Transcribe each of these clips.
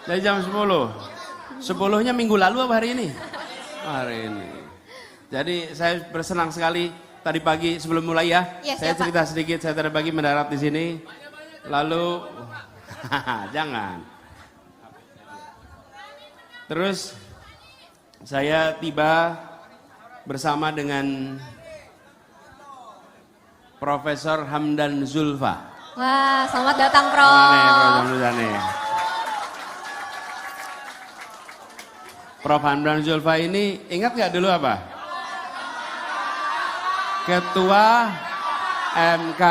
Dari jam 10. 10-nya minggu lalu apa hari ini? Hari ini. Jadi saya bersenang sekali tadi pagi sebelum mulai ya. Yes, saya ya, cerita sedikit, saya tadi pagi mendarat di sini. Lalu jangan. Terus saya tiba bersama dengan Profesor Hamdan Zulfa. Wah, selamat datang, Prof. Prof Hamdan Zulfa ini ingat nggak dulu apa? Ketua MK.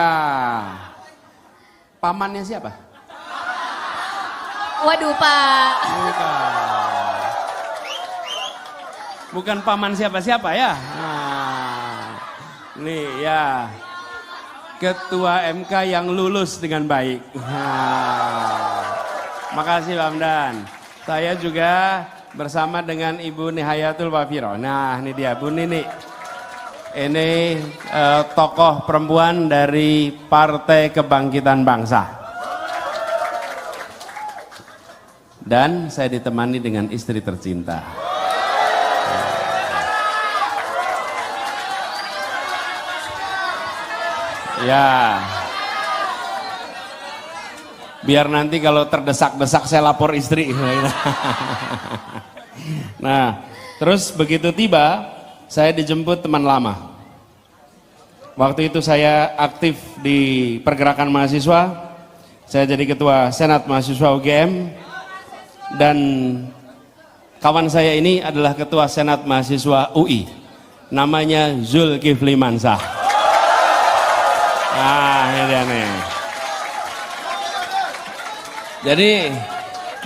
Pamannya siapa? Waduh, Pak. Bukan paman siapa-siapa ya. Nah, nih ya. Ketua MK yang lulus dengan baik. Nah, makasih Pak Hamdan. Saya juga bersama dengan Ibu Nihayatul Wafiro. Nah, ini dia Bu Nini. Ini tokoh perempuan dari Partai Kebangkitan Bangsa. Dan saya ditemani dengan istri tercinta. Ya. Biar nanti kalau terdesak-desak saya lapor istri. Nah, terus begitu tiba, saya dijemput teman lama. Waktu itu saya aktif di pergerakan mahasiswa. Saya jadi ketua Senat Mahasiswa UGM. Dan kawan saya ini adalah ketua Senat Mahasiswa UI. Namanya Zulkifli Mansah. Nah, ini dia nih. Jadi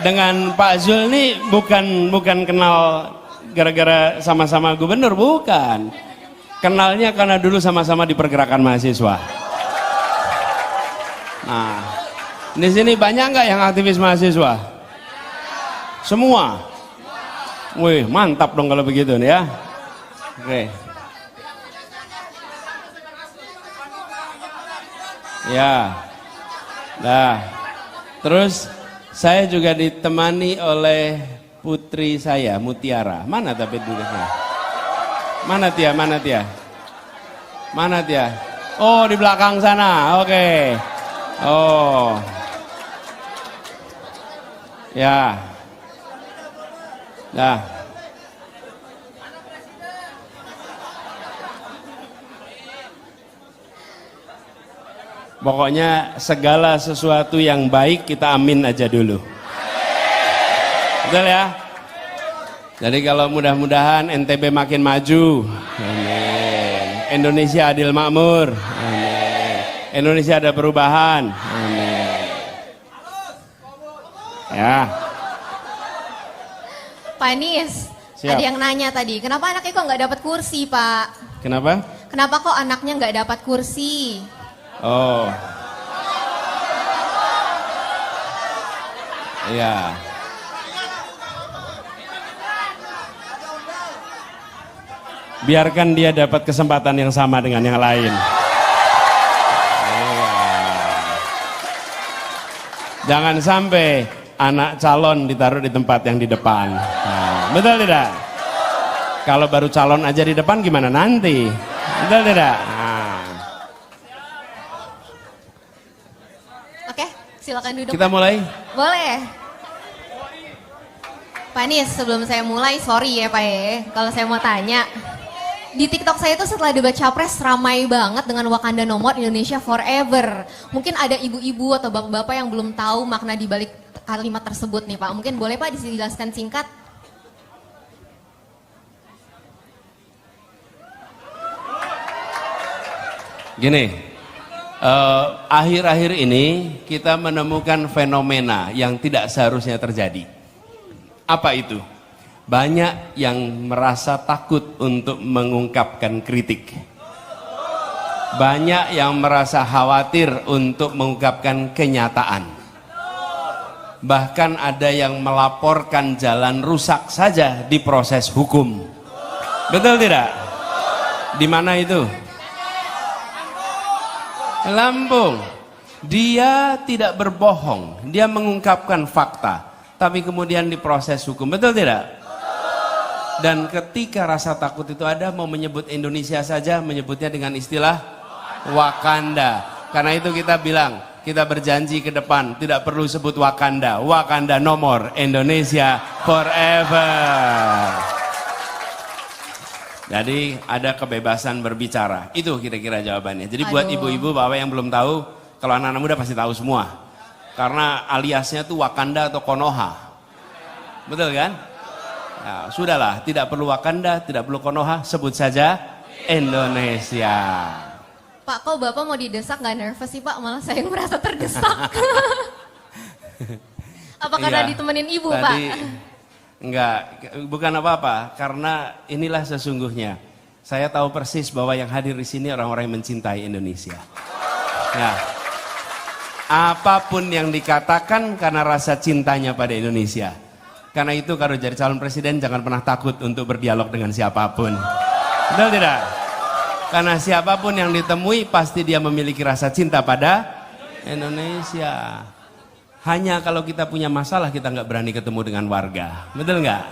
dengan Pak Zul ini bukan kenal gara-gara sama-sama gubernur, bukan. Kenalnya karena dulu sama-sama di pergerakan mahasiswa. Nah, di sini banyak nggak yang aktivis mahasiswa? Semua. Wih, mantap dong kalau begitu nih ya. Oke. Ya. Nah. Terus saya juga ditemani oleh putri saya, Mutiara. Mana tapi duduknya? Mana Tia? Mana Tia? Mana Tia? Oh, di belakang sana. Oke. Oh. Ya. Nah. Pokoknya segala sesuatu yang baik kita amin aja dulu. Betul ya? Jadi kalau mudah-mudahan NTB makin maju. Amin. Indonesia adil makmur. Amin. Indonesia ada perubahan. Amin. Ya. Pak Anies, ada yang nanya tadi, kenapa anaknya kok nggak dapat kursi, Pak? Kenapa? Kenapa kok anaknya nggak dapat kursi? Oh. Iya. Biarkan dia dapat kesempatan yang sama dengan yang lain. Jangan sampai anak calon ditaruh di tempat yang di depan. Nah, betul tidak? Kalau baru calon aja di depan gimana nanti? Betul tidak? Silakan duduk. Kita mulai? Boleh. Pak Anies, sebelum saya mulai, sorry ya Pak ya, kalau saya mau tanya. Di TikTok saya itu setelah debat Capres ramai banget dengan Wakanda Nomor Indonesia Forever. Mungkin ada ibu-ibu atau bapak-bapak yang belum tahu makna di balik kalimat tersebut nih Pak. Mungkin boleh Pak dijelaskan singkat? Gini. Akhir-akhir ini kita menemukan fenomena yang tidak seharusnya terjadi. Apa itu? Banyak yang merasa takut untuk mengungkapkan kritik. Banyak yang merasa khawatir untuk mengungkapkan kenyataan. Bahkan ada yang melaporkan jalan rusak saja di proses hukum. Betul tidak? Di mana itu? Lampung. Dia tidak berbohong, dia mengungkapkan fakta. tapi kemudian diproses hukum, betul tidak? Dan ketika rasa takut itu ada, mau menyebut Indonesia saja menyebutnya dengan istilah Wakanda. Karena itu kita bilang, kita berjanji ke depan tidak perlu sebut Wakanda, Wakanda no more, Indonesia forever. Jadi ada kebebasan berbicara, itu kira-kira jawabannya. Jadi buat ibu-ibu, bapak yang belum tahu, kalau anak-anak muda pasti tahu semua. Karena aliasnya tuh Wakanda atau Konoha, betul kan? Ya, sudahlah, tidak perlu Wakanda, tidak perlu Konoha, sebut saja Indonesia. Pak, kok Bapak mau didesak nggak nervous sih Pak? Malah saya yang merasa terdesak. Apa karena Iya, ditemenin Ibu tadi, Pak? Enggak, bukan apa-apa, karena inilah sesungguhnya. Saya tahu persis bahwa yang hadir di sini orang-orang yang mencintai Indonesia. Ya, apapun yang dikatakan karena rasa cintanya pada Indonesia. Karena itu kalau jadi calon presiden jangan pernah takut untuk berdialog dengan siapapun. Betul tidak? Karena siapapun yang ditemui pasti dia memiliki rasa cinta pada Indonesia. Hanya kalau kita punya masalah kita nggak berani ketemu dengan warga. Betul nggak?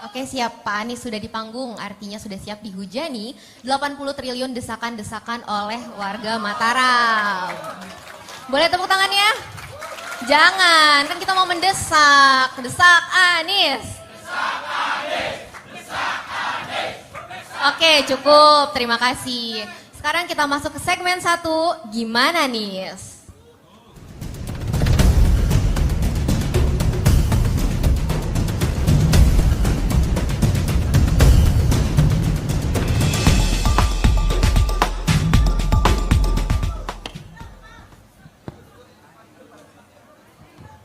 Oke siap, Pak Anies sudah di panggung, artinya sudah siap dihujani 80 triliun desakan-desakan oleh warga Mataram. Boleh tepuk tangannya? Jangan, kan kita mau mendesak. Desak Anies. Desak Anies. Desak Anies. Oke, cukup. Terima kasih. Sekarang kita masuk ke segmen 1. Gimana, Nis?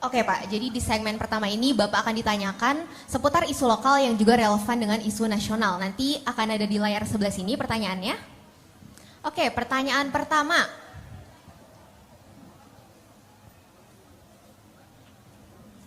Oke Pak, jadi di segmen pertama ini Bapak akan ditanyakan seputar isu lokal yang juga relevan dengan isu nasional. Nanti akan ada di layar sebelah sini pertanyaannya. Oke, pertanyaan pertama.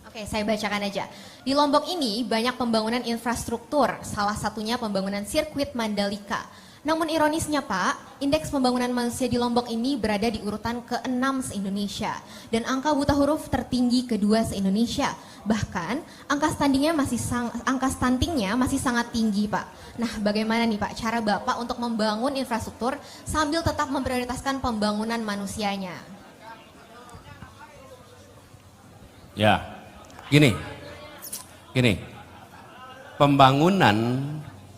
Oke, saya bacakan aja. Di Lombok ini banyak pembangunan infrastruktur, salah satunya pembangunan sirkuit Mandalika. Namun ironisnya Pak, indeks pembangunan manusia di Lombok ini berada di urutan ke-6 se-Indonesia. Dan angka buta huruf tertinggi kedua se-Indonesia. Bahkan angka stuntingnya masih sangat tinggi Pak. Nah bagaimana nih Pak cara Bapak untuk membangun infrastruktur sambil tetap memprioritaskan pembangunan manusianya? Ya, gini. Pembangunan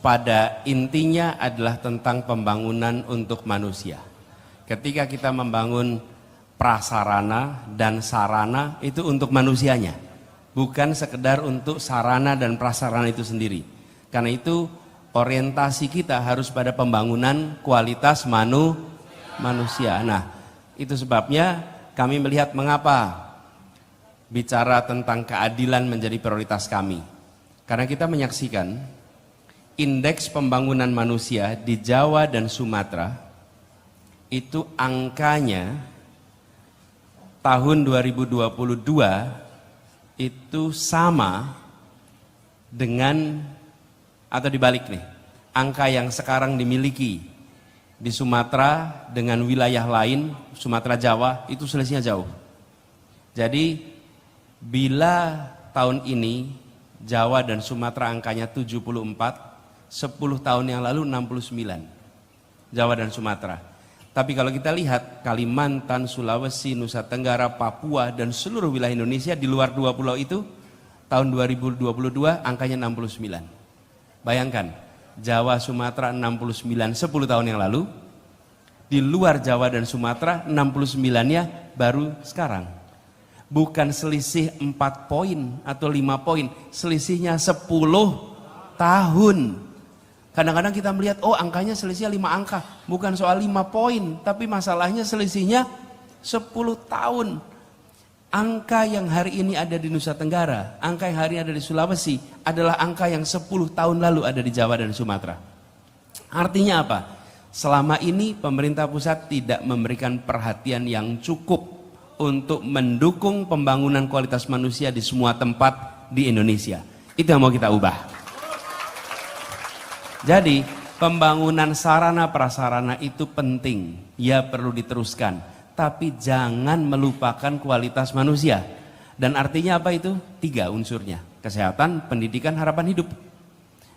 pada intinya adalah tentang pembangunan untuk manusia. Ketika kita membangun prasarana dan sarana itu untuk manusianya, bukan sekedar untuk sarana dan prasarana itu sendiri. Karena itu orientasi kita harus pada pembangunan kualitas manusia. Nah, itu sebabnya kami melihat mengapa bicara tentang keadilan menjadi prioritas kami. Karena kita menyaksikan indeks pembangunan manusia di Jawa dan Sumatera itu angkanya tahun 2022 itu sama dengan atau dibalik nih, angka yang sekarang dimiliki di Sumatera dengan wilayah lain, Sumatera Jawa itu selisihnya jauh. Jadi bila tahun ini Jawa dan Sumatera angkanya 74, 10 tahun yang lalu 69 Jawa dan Sumatera. Tapi kalau kita lihat Kalimantan, Sulawesi, Nusa Tenggara, Papua dan seluruh wilayah Indonesia di luar dua pulau itu tahun 2022 angkanya 69. Bayangkan Jawa Sumatera 69 10 tahun yang lalu, di luar Jawa dan Sumatera 69-nya baru sekarang. Bukan selisih 4 poin atau 5 poin, selisihnya 10 tahun. Kadang-kadang kita melihat, oh angkanya selisihnya 5 angka. Bukan soal 5 poin, tapi masalahnya selisihnya 10 tahun. Angka yang hari ini ada di Nusa Tenggara, angka yang hari ini ada di Sulawesi, adalah angka yang 10 tahun lalu ada di Jawa dan Sumatera. Artinya apa? Selama ini pemerintah pusat tidak memberikan perhatian yang cukup untuk mendukung pembangunan kualitas manusia di semua tempat di Indonesia. Itu yang mau kita ubah. Jadi pembangunan sarana prasarana itu penting, ya perlu diteruskan, tapi jangan melupakan kualitas manusia. Dan artinya apa itu? 3 unsurnya, kesehatan, pendidikan, harapan hidup.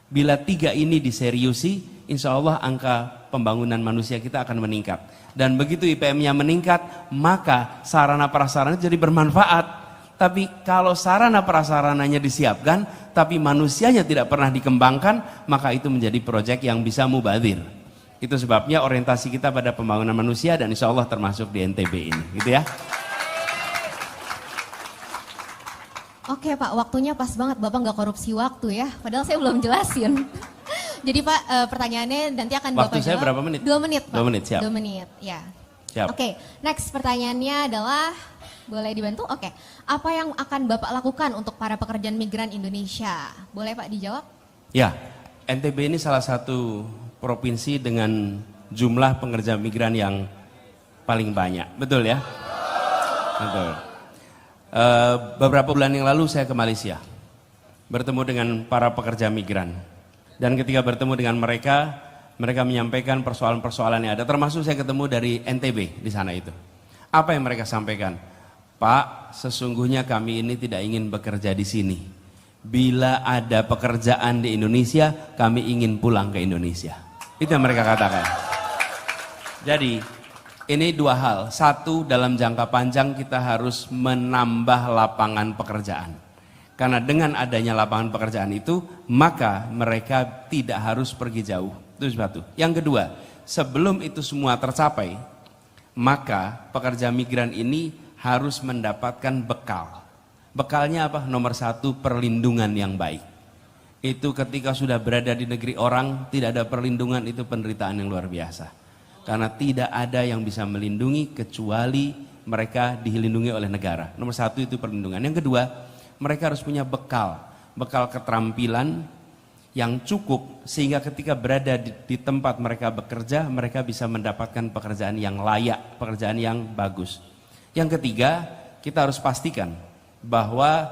Bila 3 ini diseriusi, insya Allah angka pembangunan manusia kita akan meningkat. Dan begitu IPM-nya meningkat, maka sarana prasarana jadi bermanfaat. Tapi kalau sarana prasarananya disiapkan, tapi manusianya tidak pernah dikembangkan, maka itu menjadi proyek yang bisa mubadzir. Itu sebabnya orientasi kita pada pembangunan manusia dan insya Allah termasuk di NTB ini, gitu ya. Oke Pak, waktunya pas banget, Bapak nggak korupsi waktu ya, padahal saya belum jelasin. Jadi Pak, pertanyaannya nanti akan Waktu Bapak saya jawab. berapa menit? 2 menit Pak. 2 menit, siap. 2 menit, ya. Siap. Oke, next pertanyaannya adalah, boleh dibantu? Oke, apa yang akan Bapak lakukan untuk para pekerjaan migran Indonesia? Boleh Pak dijawab? Ya, NTB ini salah satu provinsi dengan jumlah pekerja migran yang paling banyak, betul ya? Betul. Beberapa bulan yang lalu saya ke Malaysia, bertemu dengan para pekerja migran. Dan ketika bertemu dengan mereka, mereka menyampaikan persoalan-persoalan yang ada, termasuk saya ketemu dari NTB di sana itu. Apa yang mereka sampaikan? Pak, sesungguhnya kami ini tidak ingin bekerja di sini. Bila ada pekerjaan di Indonesia, kami ingin pulang ke Indonesia. Itu yang mereka katakan. Jadi, ini 2 hal. 1, dalam jangka panjang kita harus menambah lapangan pekerjaan. Karena dengan adanya lapangan pekerjaan itu, maka mereka tidak harus pergi jauh. Itu satu. Yang kedua, sebelum itu semua tercapai, maka pekerja migran ini harus mendapatkan bekal. Bekalnya apa? Nomor 1, perlindungan yang baik. Itu ketika sudah berada di negeri orang, tidak ada perlindungan, itu penderitaan yang luar biasa. Karena tidak ada yang bisa melindungi kecuali mereka dilindungi oleh negara. Nomor 1 itu perlindungan. Yang kedua, mereka harus punya bekal keterampilan yang cukup sehingga ketika berada di tempat mereka bekerja, mereka bisa mendapatkan pekerjaan yang layak, pekerjaan yang bagus. Yang ketiga, kita harus pastikan bahwa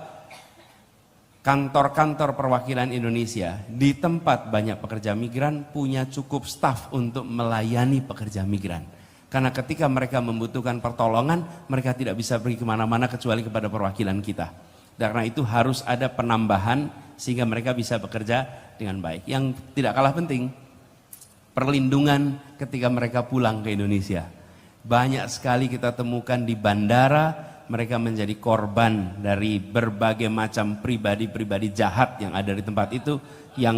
kantor-kantor perwakilan Indonesia di tempat banyak pekerja migran punya cukup staf untuk melayani pekerja migran. Karena ketika mereka membutuhkan pertolongan, mereka tidak bisa pergi kemana-mana kecuali kepada perwakilan kita. Karena itu harus ada penambahan sehingga mereka bisa bekerja dengan baik. Yang tidak kalah penting, perlindungan ketika mereka pulang ke Indonesia. Banyak sekali kita temukan di bandara, mereka menjadi korban dari berbagai macam pribadi-pribadi jahat yang ada di tempat itu, yang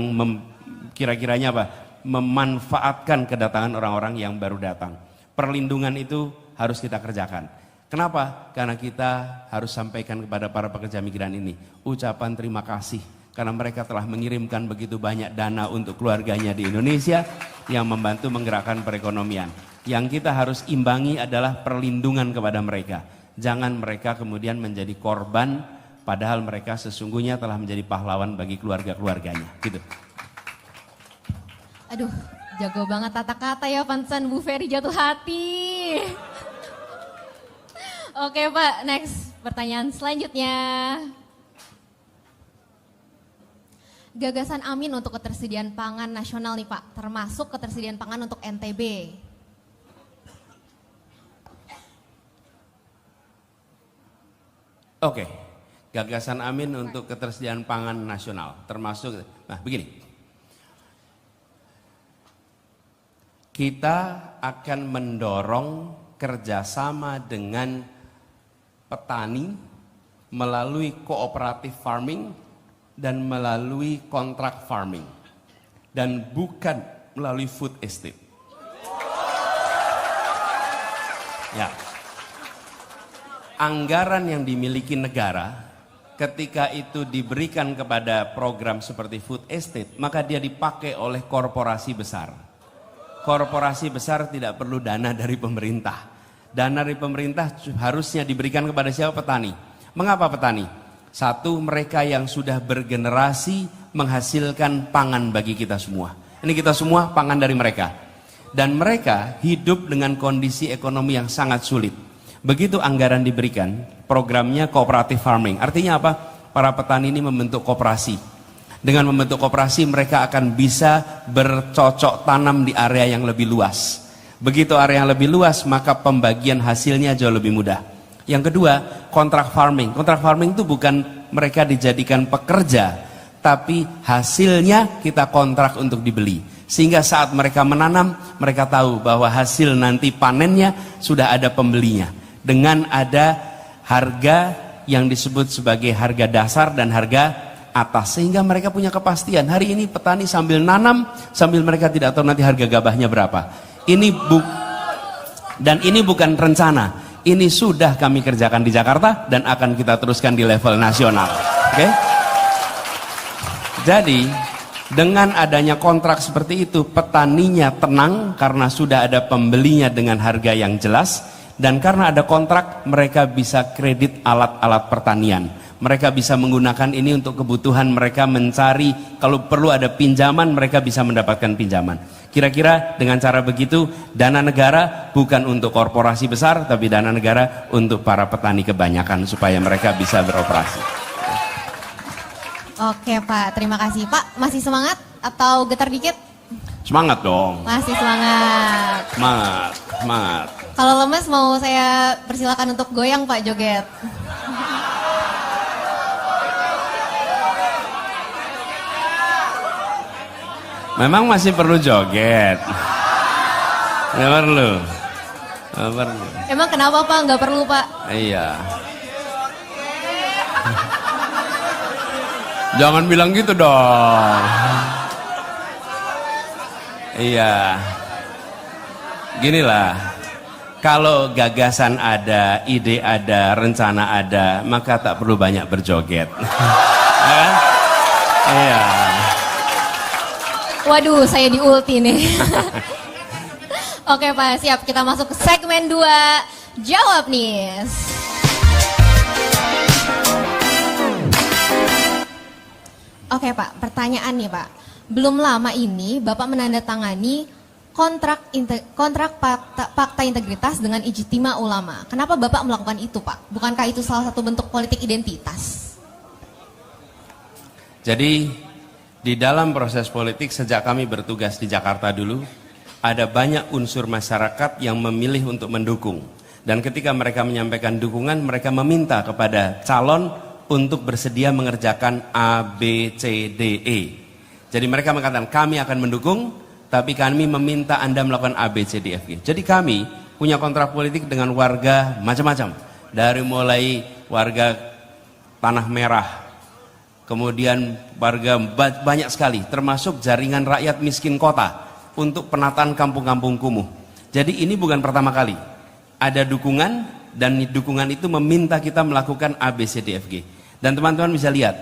kira-kiranya apa? Memanfaatkan kedatangan orang-orang yang baru datang. Perlindungan itu harus kita kerjakan. Kenapa? Karena kita harus sampaikan kepada para pekerja migran ini ucapan terima kasih karena mereka telah mengirimkan begitu banyak dana untuk keluarganya di Indonesia yang membantu menggerakkan perekonomian. Yang kita harus imbangi adalah perlindungan kepada mereka. Jangan mereka kemudian menjadi korban padahal mereka sesungguhnya telah menjadi pahlawan bagi keluarga-keluarganya. Gitu. Aduh, jago banget tata kata ya, pantesan Bu Ferry jatuh hati. Oke Pak, next pertanyaan selanjutnya. Gagasan Amin untuk ketersediaan pangan nasional nih Pak, termasuk ketersediaan pangan untuk NTB. Oke, gagasan Amin untuk ketersediaan pangan nasional, termasuk, nah begini. Kita akan mendorong kerjasama dengan petani melalui cooperative farming dan melalui kontrak farming. Dan bukan melalui food estate. Ya. Anggaran yang dimiliki negara ketika itu diberikan kepada program seperti food estate, maka dia dipakai oleh korporasi besar. Korporasi besar tidak perlu dana dari pemerintah. Dana dari pemerintah harusnya diberikan kepada siapa? Petani. Mengapa petani? Satu, mereka yang sudah bergenerasi menghasilkan pangan bagi kita semua. Ini kita semua pangan dari mereka. Dan mereka hidup dengan kondisi ekonomi yang sangat sulit. Begitu anggaran diberikan, programnya cooperative farming. Artinya apa? Para petani ini membentuk koperasi. Dengan membentuk koperasi mereka akan bisa bercocok tanam di area yang lebih luas. Begitu area yang lebih luas, maka pembagian hasilnya jauh lebih mudah. Yang kedua, kontrak farming. Kontrak farming itu bukan mereka dijadikan pekerja, tapi hasilnya kita kontrak untuk dibeli. Sehingga saat mereka menanam, mereka tahu bahwa hasil nanti panennya sudah ada pembelinya. Dengan ada harga yang disebut sebagai harga dasar dan harga atas. Sehingga mereka punya kepastian. Hari ini petani sambil nanam, sambil mereka tidak tahu nanti harga gabahnya berapa. Dan ini bukan rencana. Ini sudah kami kerjakan di Jakarta dan akan kita teruskan di level nasional. Oke? Jadi, dengan adanya kontrak seperti itu, petaninya tenang karena sudah ada pembelinya dengan harga yang jelas, dan karena ada kontrak, mereka bisa kredit alat-alat pertanian. Mereka bisa menggunakan ini untuk kebutuhan mereka mencari, kalau perlu ada pinjaman, mereka bisa mendapatkan pinjaman. Kira-kira dengan cara begitu, dana negara bukan untuk korporasi besar, tapi dana negara untuk para petani kebanyakan supaya mereka bisa beroperasi. Oke Pak, terima kasih. Pak, masih semangat atau getar dikit? Semangat dong. Masih semangat. Semangat, semangat. Kalau lemes mau saya persilakan untuk goyang Pak, joget. Memang masih perlu joget. Nggak perlu. Nggak perlu. Emang kenapa Pak? Nggak perlu Pak? Iya. Jangan bilang gitu dong. Iya. Ginilah. Kalau gagasan ada, ide ada, rencana ada, maka tak perlu banyak berjoget. Ya kan? Iya. Waduh, saya di ulti nih. Oke Pak, siap. Kita masuk ke segmen 2. Jawab nih. Oke Pak, pertanyaan nih Pak. Belum lama ini Bapak menandatangani kontrak fakta integritas dengan Ijtima Ulama. Kenapa Bapak melakukan itu Pak? Bukankah itu salah satu bentuk politik identitas? Jadi di dalam proses politik sejak kami bertugas di Jakarta dulu, ada banyak unsur masyarakat yang memilih untuk mendukung. Dan ketika mereka menyampaikan dukungan, mereka meminta kepada calon untuk bersedia mengerjakan A, B, C, D, E. Jadi mereka mengatakan, kami akan mendukung, tapi kami meminta Anda melakukan A, B, C, D, F, G. Jadi kami punya kontrak politik dengan warga macam-macam. Dari mulai warga Tanah Merah, kemudian warga banyak sekali, termasuk jaringan rakyat miskin kota untuk penataan kampung-kampung kumuh. Jadi ini bukan pertama kali. Ada dukungan dan dukungan itu meminta kita melakukan A, B, C, D, F, G. Dan teman-teman bisa lihat,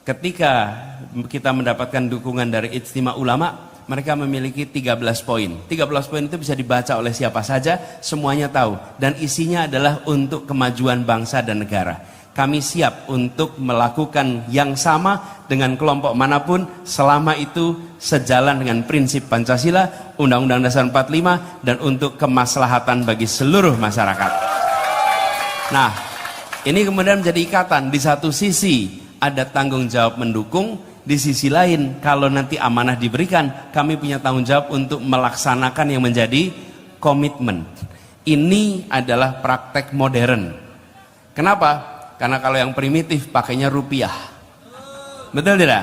ketika kita mendapatkan dukungan dari Ijtima Ulama, mereka memiliki 13 poin. 13 poin itu bisa dibaca oleh siapa saja, semuanya tahu. Dan isinya adalah untuk kemajuan bangsa dan negara. Kami siap untuk melakukan yang sama dengan kelompok manapun selama itu sejalan dengan prinsip Pancasila, Undang-Undang Dasar 45, dan untuk kemaslahatan bagi seluruh masyarakat. Nah, ini kemudian menjadi ikatan. Di satu sisi ada tanggung jawab mendukung, di sisi lain kalau nanti amanah diberikan, kami punya tanggung jawab untuk melaksanakan yang menjadi komitmen. Ini adalah praktek modern. Kenapa? Karena kalau yang primitif pakainya rupiah. Betul tidak?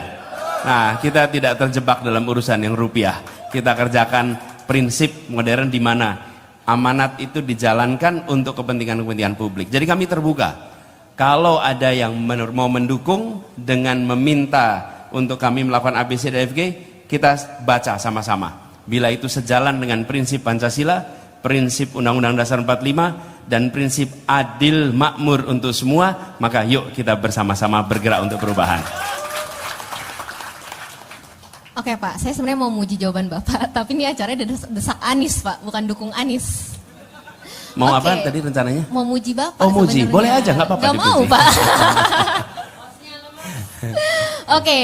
Nah, kita tidak terjebak dalam urusan yang rupiah. Kita kerjakan prinsip modern di mana amanat itu dijalankan untuk kepentingan-kepentingan publik. Jadi kami terbuka. Kalau ada yang mau mendukung dengan meminta untuk kami melakukan ABC dan FG, kita baca sama-sama. Bila itu sejalan dengan prinsip Pancasila, prinsip Undang-Undang Dasar 45, dan prinsip adil makmur untuk semua, maka yuk kita bersama-sama bergerak untuk perubahan. Oke Pak, saya sebenarnya mau muji jawaban Bapak, tapi ini acaranya desak Anies Pak, bukan dukung Anies. Mau apa tadi rencananya? Mau muji Bapak. Oh muji, sebenarnya. boleh aja, nggak apa-apa. Gak mau Pak. Oke,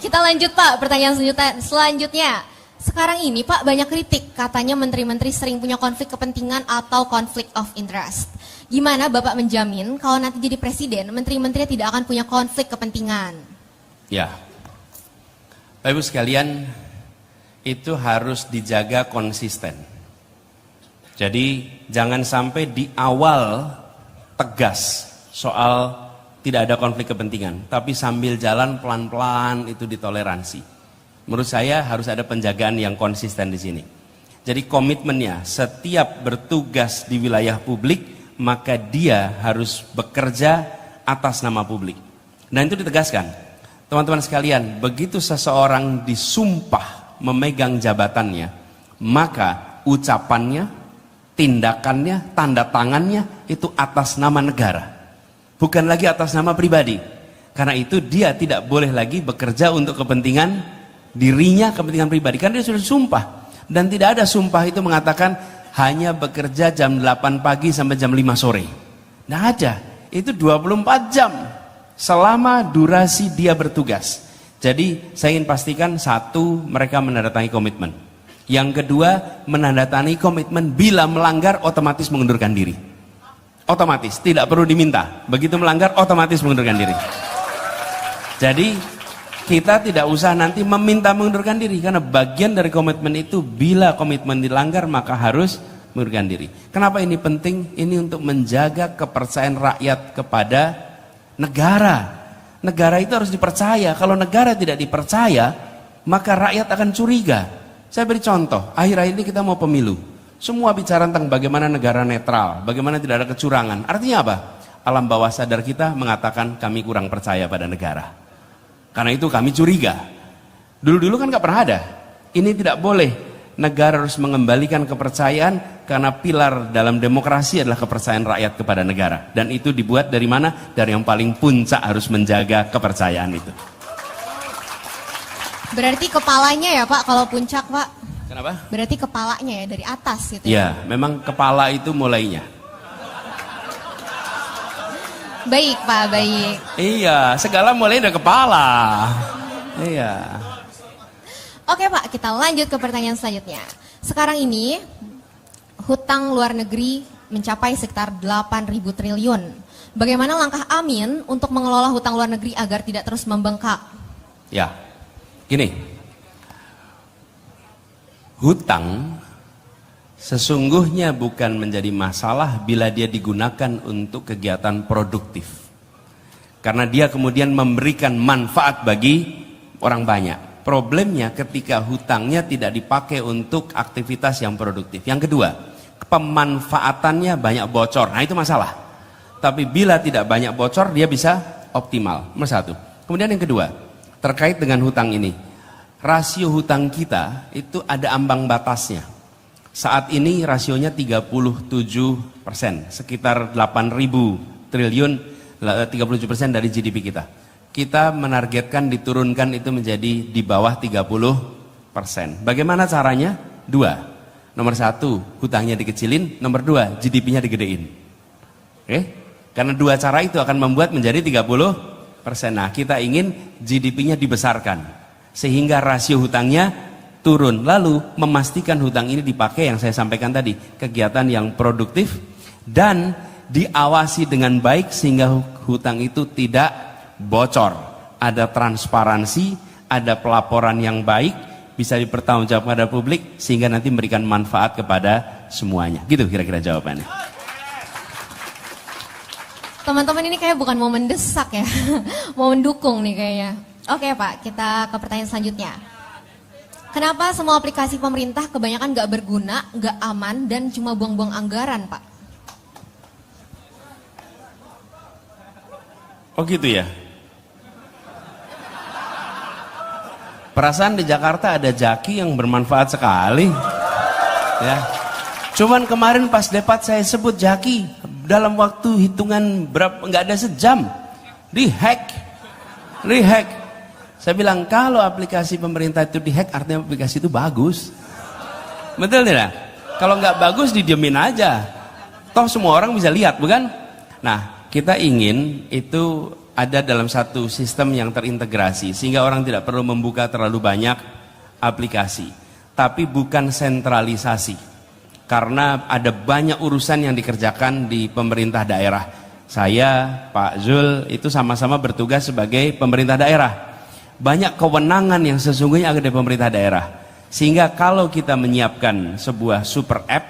kita lanjut Pak, pertanyaan selanjutnya. Sekarang ini Pak banyak kritik, katanya menteri-menteri sering punya konflik kepentingan atau konflik of interest. Gimana Bapak menjamin kalau nanti jadi presiden, menteri-menteri tidak akan punya konflik kepentingan? Ya, Bapak Ibu sekalian, itu harus dijaga konsisten. Jadi jangan sampai di awal tegas soal tidak ada konflik kepentingan, tapi sambil jalan pelan-pelan itu ditoleransi. Menurut saya harus ada penjagaan yang konsisten di sini. Jadi komitmennya setiap bertugas di wilayah publik, maka dia harus bekerja atas nama publik. Dan itu ditegaskan. Teman-teman sekalian, begitu seseorang disumpah memegang jabatannya, maka ucapannya, tindakannya, tanda tangannya itu atas nama negara, bukan lagi atas nama pribadi. Karena itu dia tidak boleh lagi bekerja untuk kepentingan dirinya, kepentingan pribadi, karena dia sudah sumpah. Dan tidak ada sumpah itu mengatakan hanya bekerja jam 8 pagi sampai jam 5 sore. Tidak ada, itu 24 jam selama durasi dia bertugas. Jadi saya ingin pastikan, satu, mereka menandatangani komitmen. Yang kedua, menandatangani komitmen bila melanggar otomatis mengundurkan diri. Otomatis, tidak perlu diminta. Begitu melanggar otomatis mengundurkan diri. Jadi kita tidak usah nanti meminta mengundurkan diri, karena bagian dari komitmen itu bila komitmen dilanggar maka harus mengundurkan diri. Kenapa ini penting? Ini untuk menjaga kepercayaan rakyat kepada negara. Negara itu harus dipercaya. Kalau negara tidak dipercaya, maka rakyat akan curiga. Saya beri contoh, akhir-akhir ini kita mau pemilu. Semua bicara tentang bagaimana negara netral, bagaimana tidak ada kecurangan. Artinya apa? Alam bawah sadar kita mengatakan kami kurang percaya pada negara. Karena itu kami curiga. Dulu-dulu kan gak pernah ada. Ini tidak boleh. Negara harus mengembalikan kepercayaan, karena pilar dalam demokrasi adalah kepercayaan rakyat kepada negara. Dan itu dibuat dari mana? Dari yang paling puncak harus menjaga kepercayaan itu. Berarti kepalanya ya Pak, kalau puncak Pak? Kenapa? Berarti kepalanya ya, dari atas gitu ya? Memang kepala itu mulainya. Baik Pak, baik. Iya, segala mulai dari kepala. Iya. Oke Pak, kita lanjut ke pertanyaan selanjutnya. Sekarang ini hutang luar negeri mencapai sekitar 8.000 triliun. Bagaimana langkah Amin untuk mengelola hutang luar negeri agar tidak terus membengkak? Ya, gini. Hutang sesungguhnya bukan menjadi masalah bila dia digunakan untuk kegiatan produktif. Karena dia kemudian memberikan manfaat bagi orang banyak. Problemnya ketika hutangnya tidak dipakai untuk aktivitas yang produktif. Yang kedua, pemanfaatannya banyak bocor. Nah itu masalah. Tapi bila tidak banyak bocor, dia bisa optimal. Nomor satu. Kemudian yang kedua, terkait dengan hutang ini. Rasio hutang kita itu ada ambang batasnya. Saat ini rasionya 37%, sekitar 8.000 triliun, 37% dari GDP kita. Kita menargetkan diturunkan itu menjadi di bawah 30%. Bagaimana caranya? Dua. Nomor satu, hutangnya dikecilin. Nomor dua, GDP-nya digedein. Oke? Karena dua cara itu akan membuat menjadi 30%. Nah, kita ingin GDP-nya dibesarkan. Sehingga rasio hutangnya turun. Lalu memastikan hutang ini dipakai yang saya sampaikan tadi. Kegiatan yang produktif dan diawasi dengan baik sehingga hutang itu tidak bocor, ada transparansi, ada pelaporan yang baik, bisa dipertanggungjawabkan pada publik sehingga nanti memberikan manfaat kepada semuanya. Gitu kira-kira jawabannya. Teman-teman ini kayak bukan mau mendesak ya, mau mendukung nih kayaknya. Oke Pak, kita ke pertanyaan selanjutnya. Kenapa semua aplikasi pemerintah kebanyakan gak berguna, gak aman, dan cuma buang-buang anggaran Pak? Oh gitu ya. Perasaan di Jakarta ada jaki yang bermanfaat sekali. Ya. Cuman kemarin pas debat saya sebut jaki, dalam waktu hitungan berapa, nggak ada sejam, dihack. Saya bilang kalau aplikasi pemerintah itu dihack, artinya aplikasi itu bagus. Betul tidak? Kalau nggak bagus didiemin aja. Toh semua orang bisa lihat, bukan? Nah, kita ingin itu ada dalam satu sistem yang terintegrasi sehingga orang tidak perlu membuka terlalu banyak aplikasi, tapi bukan sentralisasi, karena ada banyak urusan yang dikerjakan di pemerintah daerah. Saya, Pak Zul itu sama-sama bertugas sebagai pemerintah daerah. Banyak kewenangan yang sesungguhnya ada di pemerintah daerah, sehingga kalau kita menyiapkan sebuah super app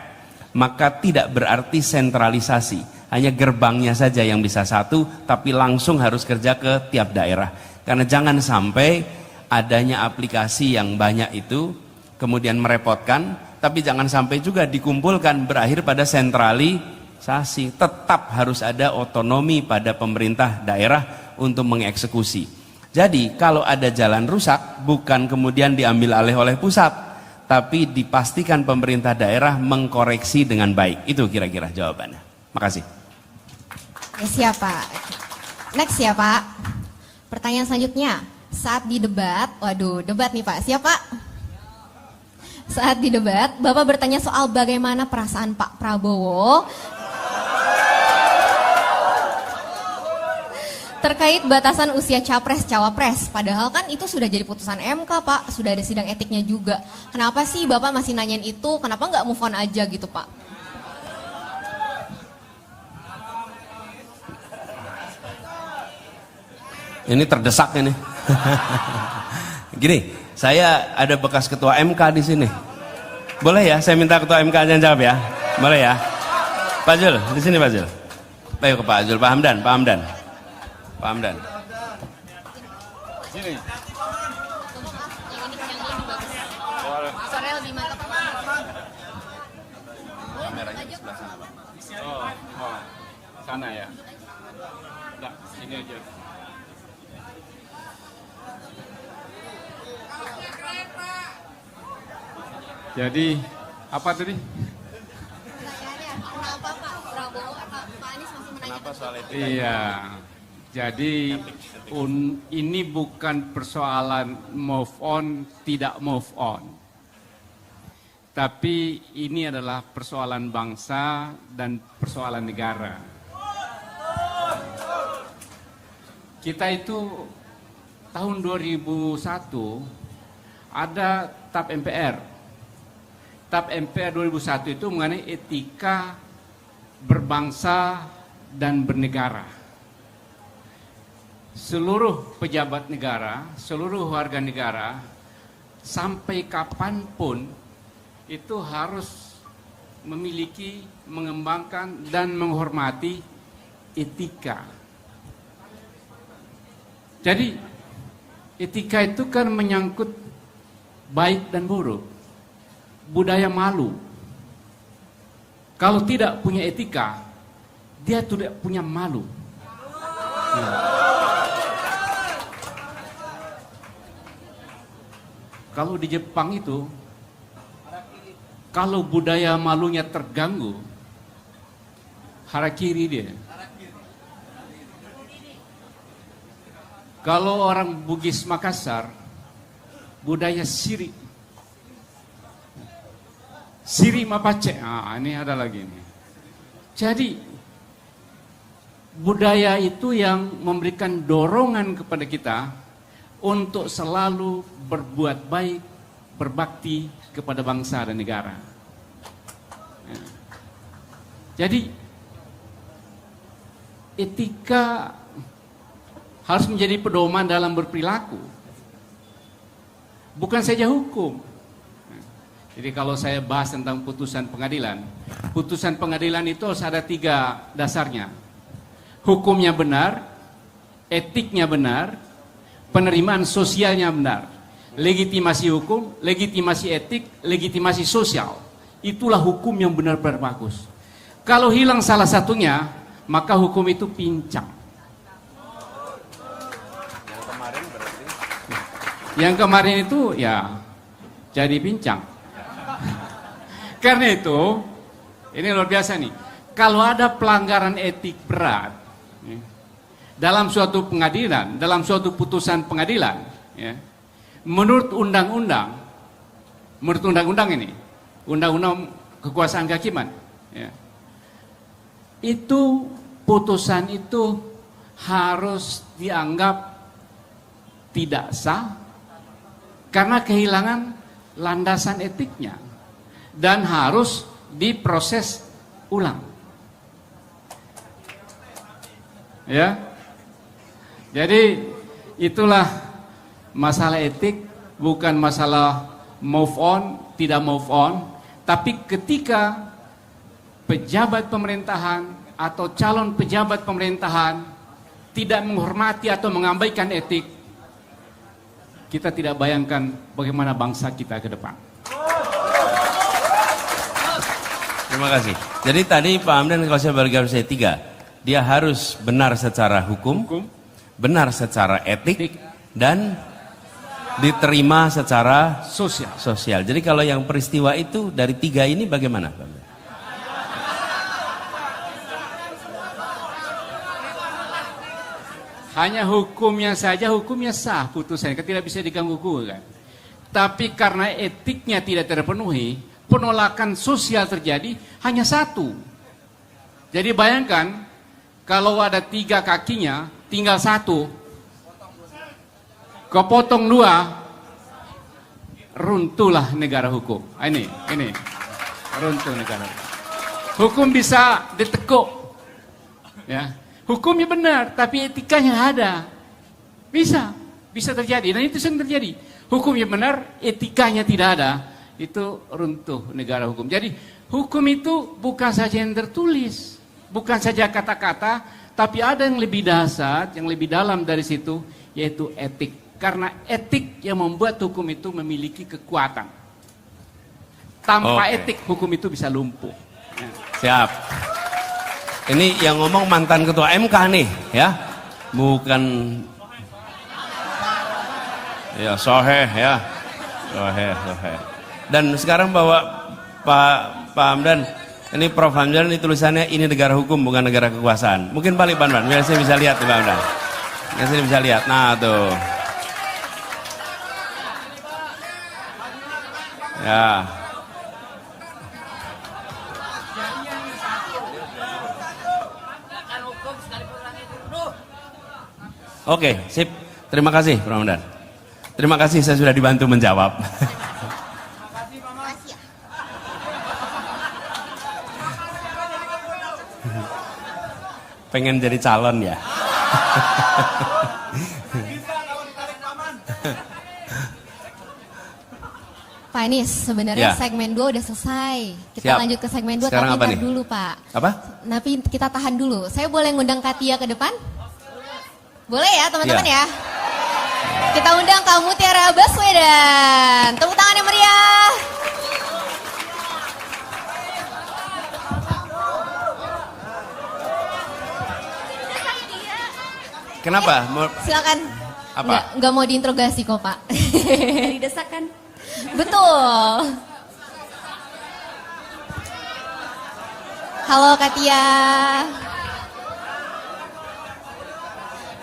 maka tidak berarti sentralisasi. hanya gerbangnya saja yang bisa satu, tapi langsung harus kerja ke tiap daerah. Karena jangan sampai adanya aplikasi yang banyak itu kemudian merepotkan, tapi jangan sampai juga dikumpulkan berakhir pada sentralisasi. Tetap harus ada otonomi pada pemerintah daerah untuk mengeksekusi. Jadi kalau ada jalan rusak, bukan kemudian diambil alih oleh pusat, tapi dipastikan pemerintah daerah mengkoreksi dengan baik. Itu kira-kira jawabannya. Makasih. Ya, siap Pak. Next ya Pak. Pertanyaan selanjutnya, saat di debat, waduh debat nih Pak, siap Pak? Saat di debat, Bapak bertanya soal bagaimana perasaan Pak Prabowo terkait batasan usia capres-cawapres. Padahal kan itu sudah jadi putusan MK Pak, sudah ada sidang etiknya juga. Kenapa sih Bapak masih nanyain itu, kenapa nggak move on aja gitu Pak? Ini terdesak ini. Gini, saya ada bekas ketua MK di sini. Boleh ya, saya minta ketua MK aja jawab ya. Boleh ya. Pak Jul, di sini Pak Jul. Ayo ke Pak Jul, Pak Hamdan, Pak Hamdan. Pak Hamdan. Sini. Suaranya lebih mantap. Kameranya di sebelah sana, Pak. Oh, sana ya. Enggak, sini aja. Jadi, apa tadi? Kenapa Pak Prabowo atau Pak Anies masih menanyakan? Kenapa soal itu? Iya. Jadi ini bukan persoalan move on, tidak move on. Tapi ini adalah persoalan bangsa dan persoalan negara. Kita itu tahun 2001 ada TAP MPR. TAP MPR 2001 itu mengenai etika berbangsa dan bernegara. Seluruh pejabat negara, seluruh warga negara, sampai kapanpun itu harus memiliki, mengembangkan, dan menghormati etika. Jadi, etika itu kan menyangkut baik dan buruk, budaya malu. Kalau tidak punya etika, dia tidak punya malu. Kalau di Jepang itu, kalau budaya malunya terganggu, harakiri dia. Kalau orang Bugis Makassar, budaya siri. Siri Mapache, ini ada lagi nih. Jadi, budaya itu yang memberikan dorongan kepada kita untuk selalu berbuat baik, berbakti kepada bangsa dan negara. Jadi, etika harus menjadi pedoman dalam berperilaku, bukan saja hukum. Jadi kalau saya bahas tentang putusan pengadilan itu harus ada 3 dasarnya. Hukumnya benar, etiknya benar, penerimaan sosialnya benar. Legitimasi hukum, legitimasi etik, legitimasi sosial. Itulah hukum yang benar-benar bagus. Kalau hilang salah satunya, maka hukum itu pincang. Yang kemarin itu ya jadi pincang. Karena itu, ini luar biasa nih. Kalau ada pelanggaran etik berat dalam suatu pengadilan, dalam suatu putusan pengadilan, ya, menurut undang-undang ini, undang-undang kekuasaan kehakiman, ya, itu putusan itu harus dianggap tidak sah karena kehilangan landasan etiknya dan harus diproses ulang. Ya. Jadi itulah masalah etik, bukan masalah move on, tidak move on, tapi ketika pejabat pemerintahan, atau calon pejabat pemerintahan tidak menghormati atau mengabaikan etik, kita tidak bayangkan bagaimana bangsa kita ke depan. Terima kasih. Jadi tadi Pak Hamdan kalau saya bagi garis tiga, dia harus benar secara hukum, benar secara etik, dan diterima secara sosial. Jadi kalau yang peristiwa itu dari tiga ini bagaimana, Pak Hamdan? Hanya hukumnya saja, hukumnya sah putusannya, tidak bisa diganggu gugat. Tapi karena etiknya tidak terpenuhi, penolakan sosial terjadi hanya satu. Jadi bayangkan kalau ada 3 kakinya, tinggal 1, kepotong 2, runtuhlah negara hukum. Ini runtuh negara. Hukum bisa ditekuk, ya. Hukumnya benar, tapi etikanya ada. Bisa terjadi, dan itu sering terjadi. Hukumnya benar, etikanya tidak ada, itu runtuh negara hukum. Jadi hukum itu bukan saja yang tertulis, bukan saja kata-kata, tapi ada yang lebih dasar, yang lebih dalam dari situ, yaitu etik. Karena etik yang membuat hukum itu memiliki kekuatan. Tanpa etik, hukum itu bisa lumpuh. Siap. Ini yang ngomong mantan ketua MK nih, ya, bukan ya soheh ya, soheh. Dan sekarang bawa Pak Hamdan, ini Prof Hamdan, ini tulisannya ini negara hukum bukan negara kekuasaan. Mungkin balik Pak Hamdan, biar saya bisa lihat Pak Hamdan. Biar saya bisa lihat. Nah tuh, ya. Oke, sip. Terima kasih, Pak Hamdan. Terima kasih, saya sudah dibantu menjawab. Pengen jadi calon ya? Pak Anies, sebenarnya Ya. segmen 2 udah selesai. Kita Siap. lanjut ke segmen 2, Sekarang tapi apa ntar nih? dulu Pak. Apa? Tapi kita tahan dulu. Saya boleh ngundang Katia ke depan? Boleh ya teman-teman Iya. ya? Kita undang Kak Mutiara Baswedan. Tepuk tangan yang meriah. Kenapa? Silakan. Apa? Nggak mau diinterogasi kok Pak. Didesak kan? Betul. Halo Katia.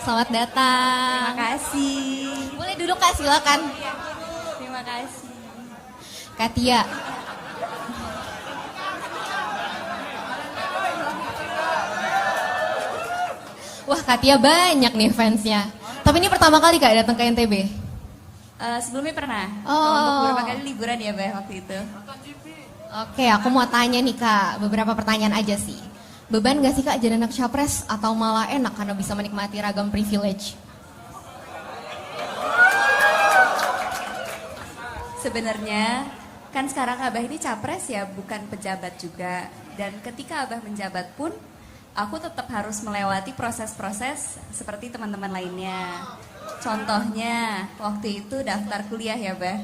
Selamat datang. Terima kasih. Boleh duduk Kak, silakan. Terima kasih. Katia. Wah, Katia banyak nih fansnya. Tapi ini pertama kali Kak datang ke NTB. Sebelumnya pernah. Oh. Beberapa kali liburan ya, Bah, waktu itu. Oke, aku mau tanya nih Kak, beberapa pertanyaan aja sih. Beban gak sih Kak jadi anak capres atau malah enak karena bisa menikmati ragam privilege? Sebenarnya kan sekarang Abah ini capres ya, bukan pejabat juga. Dan ketika Abah menjabat pun, aku tetap harus melewati proses-proses seperti teman-teman lainnya. Contohnya, waktu itu daftar kuliah ya, Bah.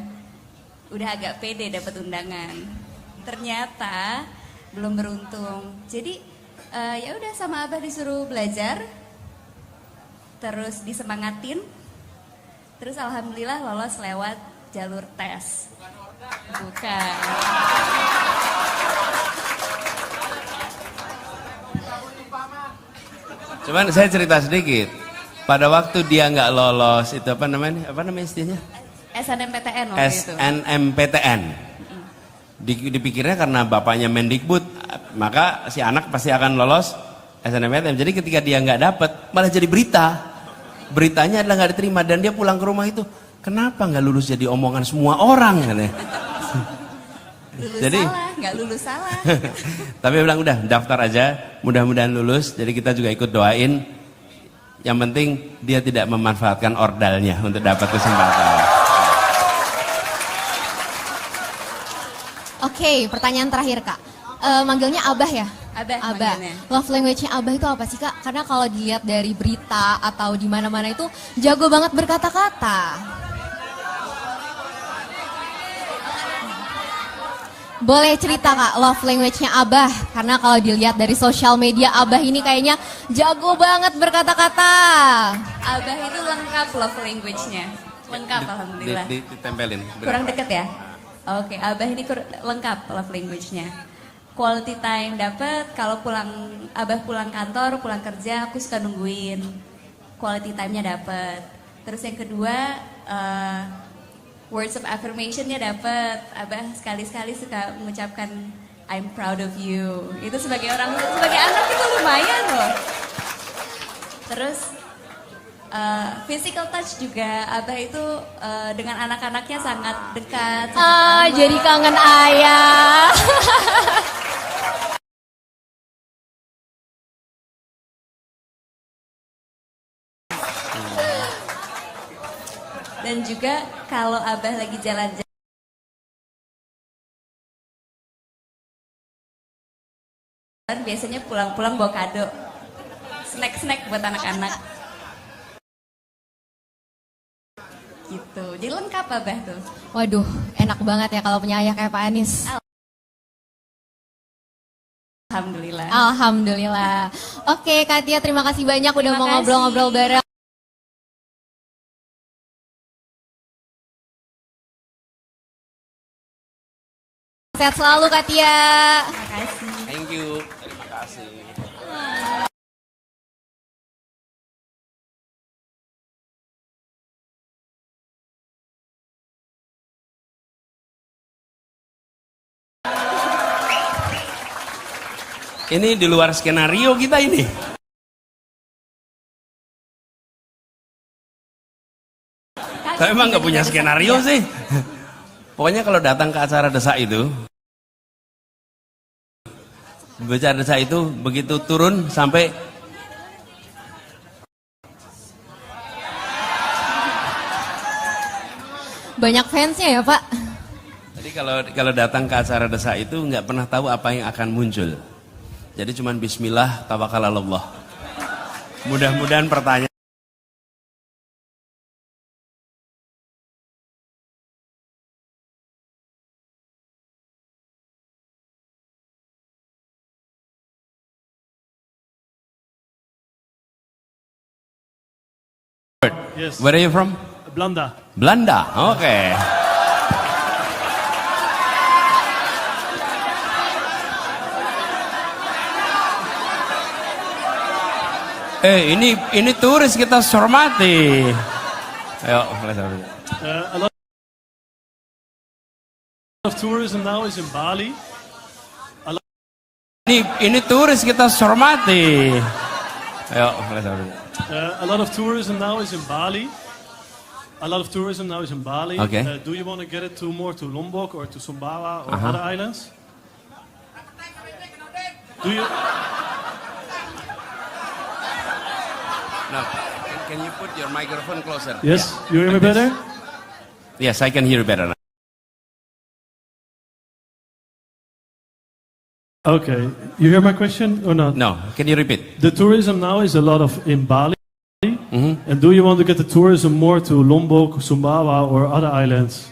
Udah agak pede dapat undangan. Ternyata belum beruntung. Jadi ya udah sama Abah disuruh belajar, terus disemangatin, terus alhamdulillah lolos lewat jalur tes. Bukan. Cuman saya cerita sedikit. Pada waktu dia nggak lolos, itu apa namanya? Apa namanya istilahnya? SNMPTN waktu itu. SNMPTN. Dipikirnya karena bapaknya Mendikbud, maka si anak pasti akan lolos SNMPTN. Jadi ketika dia nggak dapat, malah jadi berita. Beritanya adalah nggak diterima dan dia pulang ke rumah itu, kenapa nggak lulus jadi omongan semua orang? Katanya. Lulus Jadi- salah, nggak lulus salah. Tapi dia bilang udah daftar aja, mudah-mudahan lulus. Jadi kita juga ikut doain. Yang penting dia tidak memanfaatkan ordalnya untuk dapat kesempatan. Oke, pertanyaan terakhir Kak. Manggilnya Abah ya? Abah. Abah. manggilnya. Love language-nya Abah itu apa sih Kak? Karena kalau dilihat dari berita atau di mana-mana itu jago banget berkata-kata. Boleh cerita Kak, love language-nya Abah? Karena kalau dilihat dari sosial media, Abah ini kayaknya jago banget berkata-kata. Abah itu lengkap love language-nya. Lengkap, alhamdulillah. Ditempelin. Kurang deket ya? Oke, Abah ini lengkap love language-nya. Quality time dapat, kalau Abah pulang kantor, pulang kerja, aku suka nungguin. Quality time-nya dapat. Terus yang kedua, words of affirmation-nya dapat. Abah sekali-sekali suka mengucapkan I'm proud of you. Itu sebagai anak itu lumayan loh. Terus physical touch juga, Abah itu dengan anak-anaknya sangat dekat. Sangat Jadi kangen ayah. Dan juga kalau Abah lagi jalan-jalan, biasanya pulang-pulang bawa kado. Snack-snack buat anak-anak. Gitu. Jadi lengkap Abah tuh. Waduh, enak banget ya kalau punya ayah kayak Pak Anies. Alhamdulillah. Alhamdulillah. Oke, Kak Tia, terima kasih banyak udah Terima mau kasih. ngobrol-ngobrol bareng. Sehat selalu Kak Tia. Terima kasih. Thank you. Terima kasih. Ini di luar skenario kita ini. Tapi emang nggak punya skenario sih. Pokoknya kalau datang ke acara desak itu, baca desak itu begitu turun sampai Banyak fansnya ya Pak. jadi kalau datang ke acara desak itu nggak pernah tahu apa yang akan muncul. Jadi cuman Bismillah, tawakal Allah. Mudah-mudahan pertanyaan. Yes, Where are you from? Blanda. Belanda. Oke. Ini turis kita hormati. Ayo, A lot of tourism now is in Bali. Ini turis kita hormati. Ayo, A lot of tourism now is in Bali. A lot of tourism now is in Bali. Okay. Do you want to get it more to Lombok or to Sumbawa or other islands? Do you? No, can you put your microphone closer? Yes, you hear me better? Yes, I can hear you better now. Okay, you hear my question or not? No, can you repeat? The tourism now is a lot of in Bali. And do you want to get the tourism more to Lombok, Sumbawa or other islands?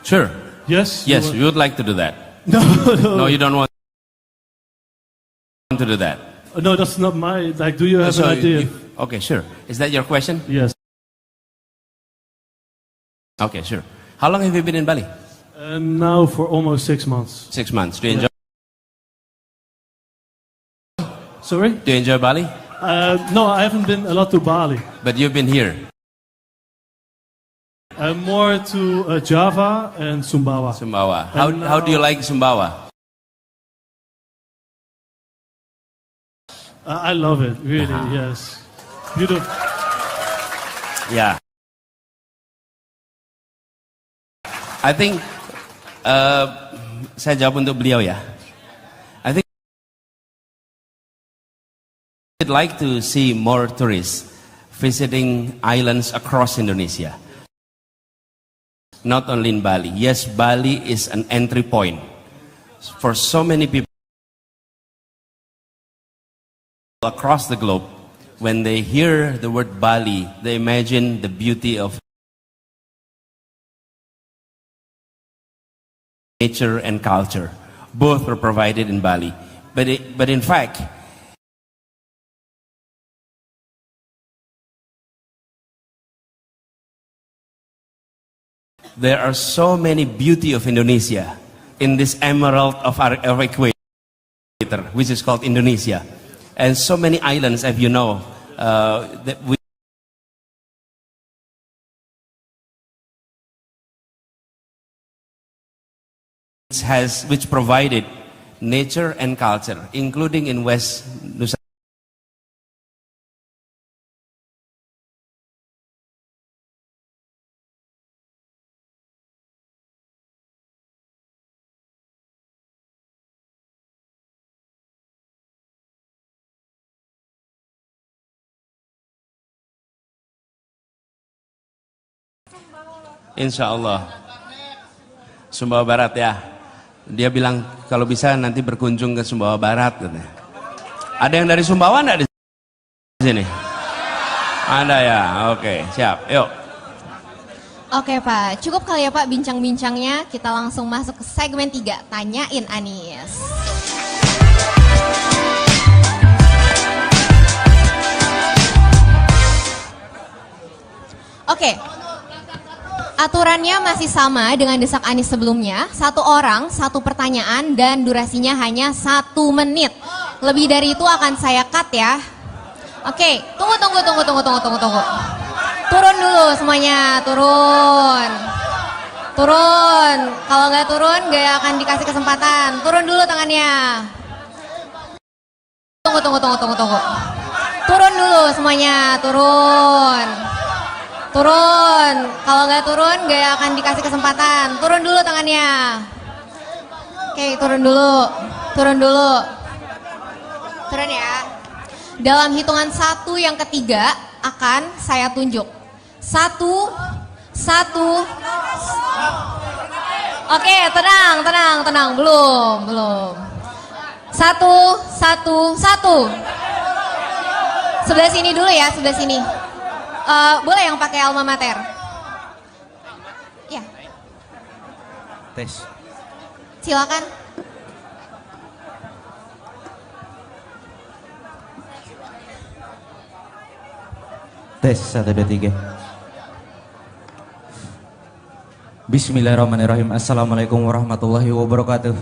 Sure. Yes? Yes, You we would like to do that. no, no. No, you don't want to do that. No, that's not my, like, do you have an idea? Okay, sure. Is that your question? Yes. Okay, sure. How long have you been in Bali? Now for almost 6 months. 6 months. Do you enjoy? Sorry? Do you enjoy Bali? No, I haven't been a lot to Bali. But you've been here. More to Java and Sumbawa. Sumbawa. And How do you like Sumbawa? I love it, really, yes. Beautiful. Yeah. I think saya jawab untuk beliau ya. I think I'd like to see more tourists visiting islands across Indonesia. Not only in Bali. Yes, Bali is an entry point for so many people across the globe, when they hear the word Bali, they imagine the beauty of nature and culture. Both were provided in Bali. But in fact, there are so many beauty of Indonesia in this emerald of our equator, which is called Indonesia. And so many islands, as you know, that which provided nature and culture, including in West Nusa. Insya Allah Sumbawa Barat ya. Dia bilang kalau bisa nanti berkunjung ke Sumbawa Barat katanya. Ada yang dari Sumbawa enggak di sini? Ada ya, oke, siap, yuk. Oke Pak, cukup kali ya Pak bincang-bincangnya. Kita langsung masuk ke segmen 3, Tanyain Anies. Oke, aturannya masih sama dengan Desak Anies sebelumnya. 1 orang, 1 pertanyaan dan durasinya hanya 1 menit. Lebih dari itu akan saya cut ya. Oke, tunggu. Turun dulu semuanya, turun. Kalau nggak turun nggak akan dikasih kesempatan. Turun dulu tangannya. Tunggu. Turun dulu semuanya, turun. Kalau nggak turun nggak akan dikasih kesempatan. Turun dulu tangannya. Oke, turun dulu. Turun ya. Dalam hitungan 1 yang ketiga akan saya tunjuk. 1. Oke, tenang. Belum. 1. Sebelah sini dulu ya, sebelah sini. Boleh yang pakai alma mater? Ya. Tes. Silakan. Tes 1 2 3. Bismillahirrahmanirrahim. Assalamualaikum warahmatullahi wabarakatuh.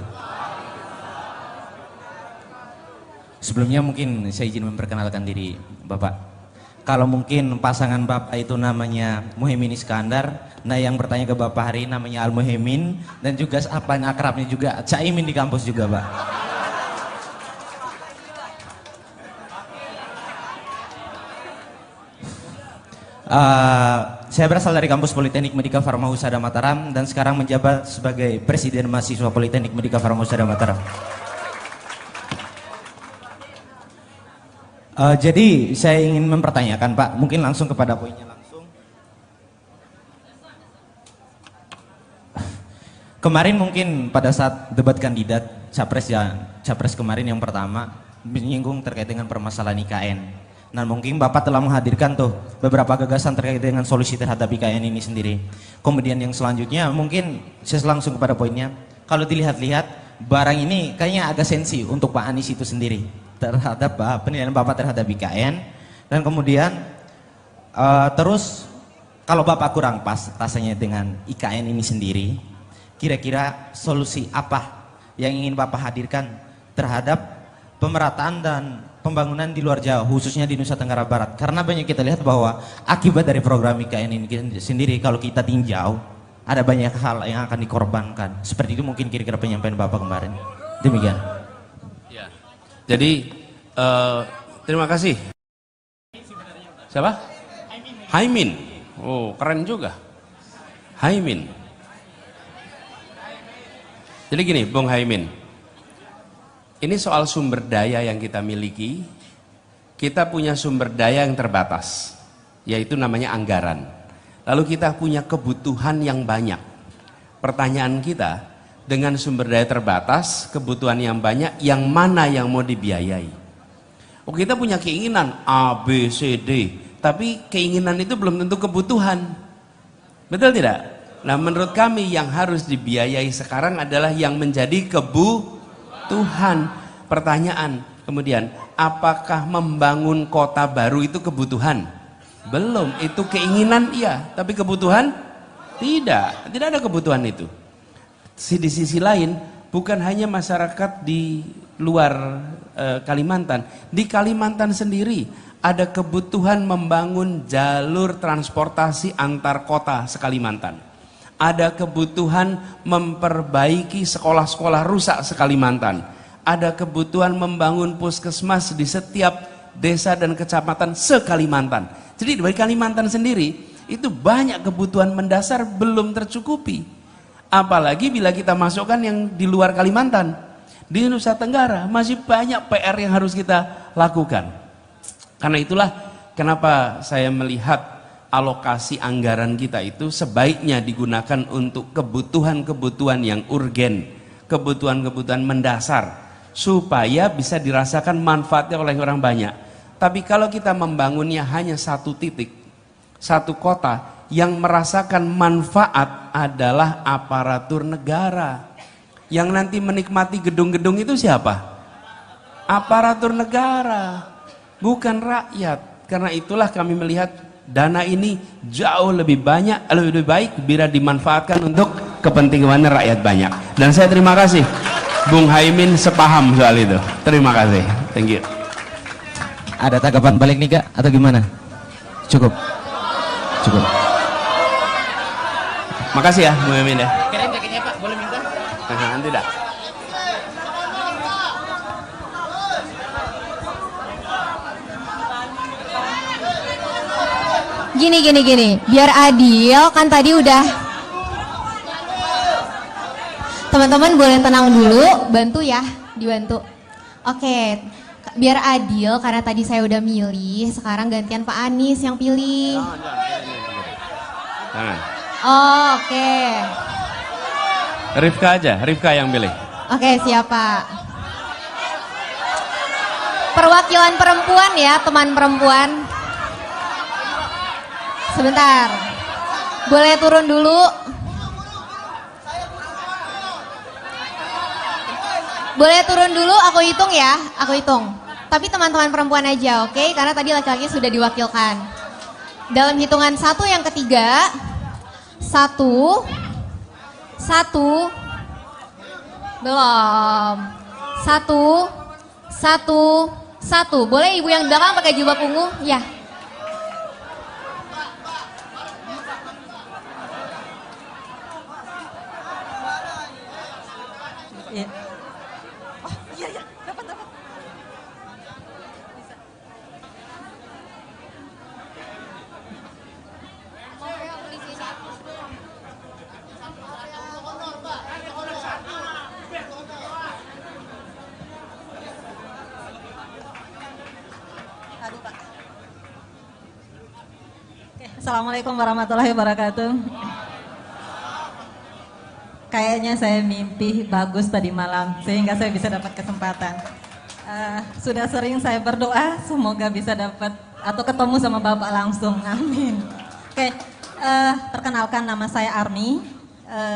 Sebelumnya mungkin saya izin memperkenalkan diri Bapak. Kalau mungkin pasangan Bapak itu namanya Muhaimin Iskandar, nah yang bertanya ke Bapak hari ini namanya Al Muhaimin, dan juga apa akrabnya juga Caimin di kampus juga Pak. Saya berasal dari kampus Politeknik Medika Farma Husada Mataram dan sekarang menjabat sebagai Presiden Mahasiswa Politeknik Medika Farma Husada Mataram. Jadi saya ingin mempertanyakan Pak, mungkin langsung kepada poinnya langsung. Kemarin mungkin pada saat debat kandidat capres kemarin yang pertama menyinggung terkait dengan permasalahan IKN. Nah mungkin Bapak telah menghadirkan tuh beberapa gagasan terkait dengan solusi terhadap IKN ini sendiri. Kemudian yang selanjutnya mungkin saya langsung kepada poinnya. Kalau dilihat-lihat barang ini kayaknya agak sensi untuk Pak Anies itu sendiri terhadap penilaian Bapak terhadap IKN. Dan kemudian terus kalau Bapak kurang pas rasanya dengan IKN ini sendiri, kira-kira solusi apa yang ingin Bapak hadirkan terhadap pemerataan dan pembangunan di luar Jawa, khususnya di Nusa Tenggara Barat? Karena banyak kita lihat bahwa akibat dari program IKN ini sendiri kalau kita tinjau ada banyak hal yang akan dikorbankan. Seperti itu mungkin kira-kira penyampaian Bapak kemarin. Demikian. Ya. Jadi terima kasih. Siapa? Haimin. Oh keren juga. Haimin. Jadi gini Bung Haimin. Ini soal sumber daya yang kita miliki. Kita punya sumber daya yang terbatas, yaitu namanya anggaran. Lalu kita punya kebutuhan yang banyak. Pertanyaan kita, dengan sumber daya terbatas, kebutuhan yang banyak, yang mana yang mau dibiayai? Oh, kita punya keinginan A, B, C, D, tapi keinginan itu belum tentu kebutuhan. Betul tidak? Nah, menurut kami yang harus dibiayai sekarang adalah yang menjadi kebutuhan. Pertanyaan kemudian, apakah membangun kota baru itu kebutuhan? Belum, itu keinginan iya, tapi kebutuhan tidak. Tidak ada kebutuhan itu. Di sisi lain, bukan hanya masyarakat di luar Kalimantan, di Kalimantan sendiri ada kebutuhan membangun jalur transportasi antar kota se-Kalimantan. Ada kebutuhan memperbaiki sekolah-sekolah rusak se-Kalimantan. Ada kebutuhan membangun puskesmas di setiap desa dan kecamatan se-Kalimantan. Jadi dari Kalimantan sendiri itu banyak kebutuhan mendasar belum tercukupi. Apalagi bila kita masukkan yang di luar Kalimantan. Di Nusa Tenggara masih banyak PR yang harus kita lakukan. Karena itulah kenapa saya melihat alokasi anggaran kita itu sebaiknya digunakan untuk kebutuhan-kebutuhan yang urgen, kebutuhan-kebutuhan mendasar, supaya bisa dirasakan manfaatnya oleh orang banyak. Tapi kalau kita membangunnya hanya satu titik, satu kota, yang merasakan manfaat adalah aparatur negara. Yang nanti menikmati gedung-gedung itu siapa? Aparatur negara, bukan rakyat. Karena itulah kami melihat dana ini jauh lebih banyak, lebih baik bila dimanfaatkan untuk kepentingan rakyat banyak. Dan saya terima kasih Bung Haimin sepaham soal itu. Terima kasih. Thank you. Ada tanggapan balik nih Kak atau gimana? Cukup. Cukup. Makasih ya Bung Haimin ya. Kirim jaketnya Pak, boleh minta? Tidak. Gini. Biar adil, kan tadi udah. Teman-teman boleh tenang dulu, bantu ya, dibantu. Oke, biar adil karena tadi saya udah milih, sekarang gantian Pak Anies yang pilih. Jangan. Oh, oke. Rifka aja, Rifka yang pilih. Oke, siapa? Perwakilan perempuan ya, teman perempuan. Sebentar. Boleh turun dulu? Boleh turun dulu, aku hitung ya, aku hitung. Tapi teman-teman perempuan aja, oke? Karena tadi laki-laki sudah diwakilkan. Dalam hitungan 1 yang ketiga. 1 belum 1 boleh ibu yang di belakang pakai jubah ungu ya. Assalamualaikum warahmatullahi wabarakatuh. Kayaknya saya mimpi bagus tadi malam sehingga saya bisa dapat kesempatan. Sudah sering saya berdoa semoga bisa dapat atau ketemu sama Bapak langsung. Amin. Oke, perkenalkan nama saya Armi.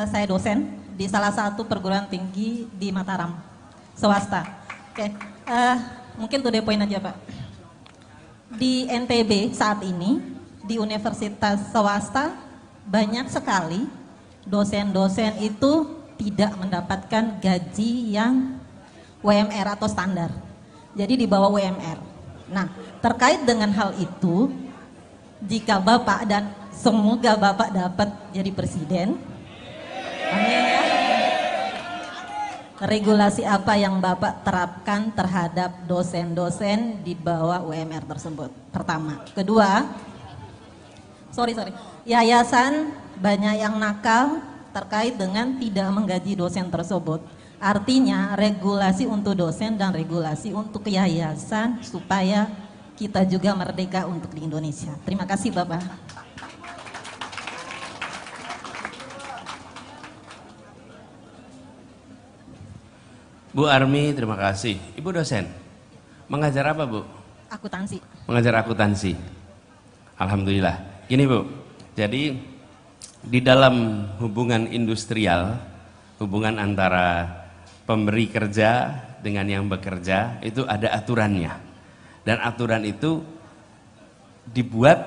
Saya dosen di salah satu perguruan tinggi di Mataram, swasta. Oke, mungkin to the point aja Pak. Di NTB saat ini di universitas swasta banyak sekali dosen-dosen itu tidak mendapatkan gaji yang WMR atau standar. Jadi di bawah WMR. Nah, terkait dengan hal itu, jika Bapak dan semoga Bapak dapat jadi presiden, amin ya. Regulasi apa yang Bapak terapkan terhadap dosen-dosen di bawah WMR tersebut? Pertama. Kedua, yayasan banyak yang nakal terkait dengan tidak menggaji dosen tersebut. Artinya regulasi untuk dosen dan regulasi untuk yayasan supaya kita juga merdeka untuk di Indonesia. Terima kasih Bapak. Bu Armi, terima kasih. Ibu dosen, mengajar apa Bu? Akuntansi. Mengajar akuntansi. Alhamdulillah. Gini Bu, jadi di dalam hubungan industrial, hubungan antara pemberi kerja dengan yang bekerja itu ada aturannya. Dan aturan itu dibuat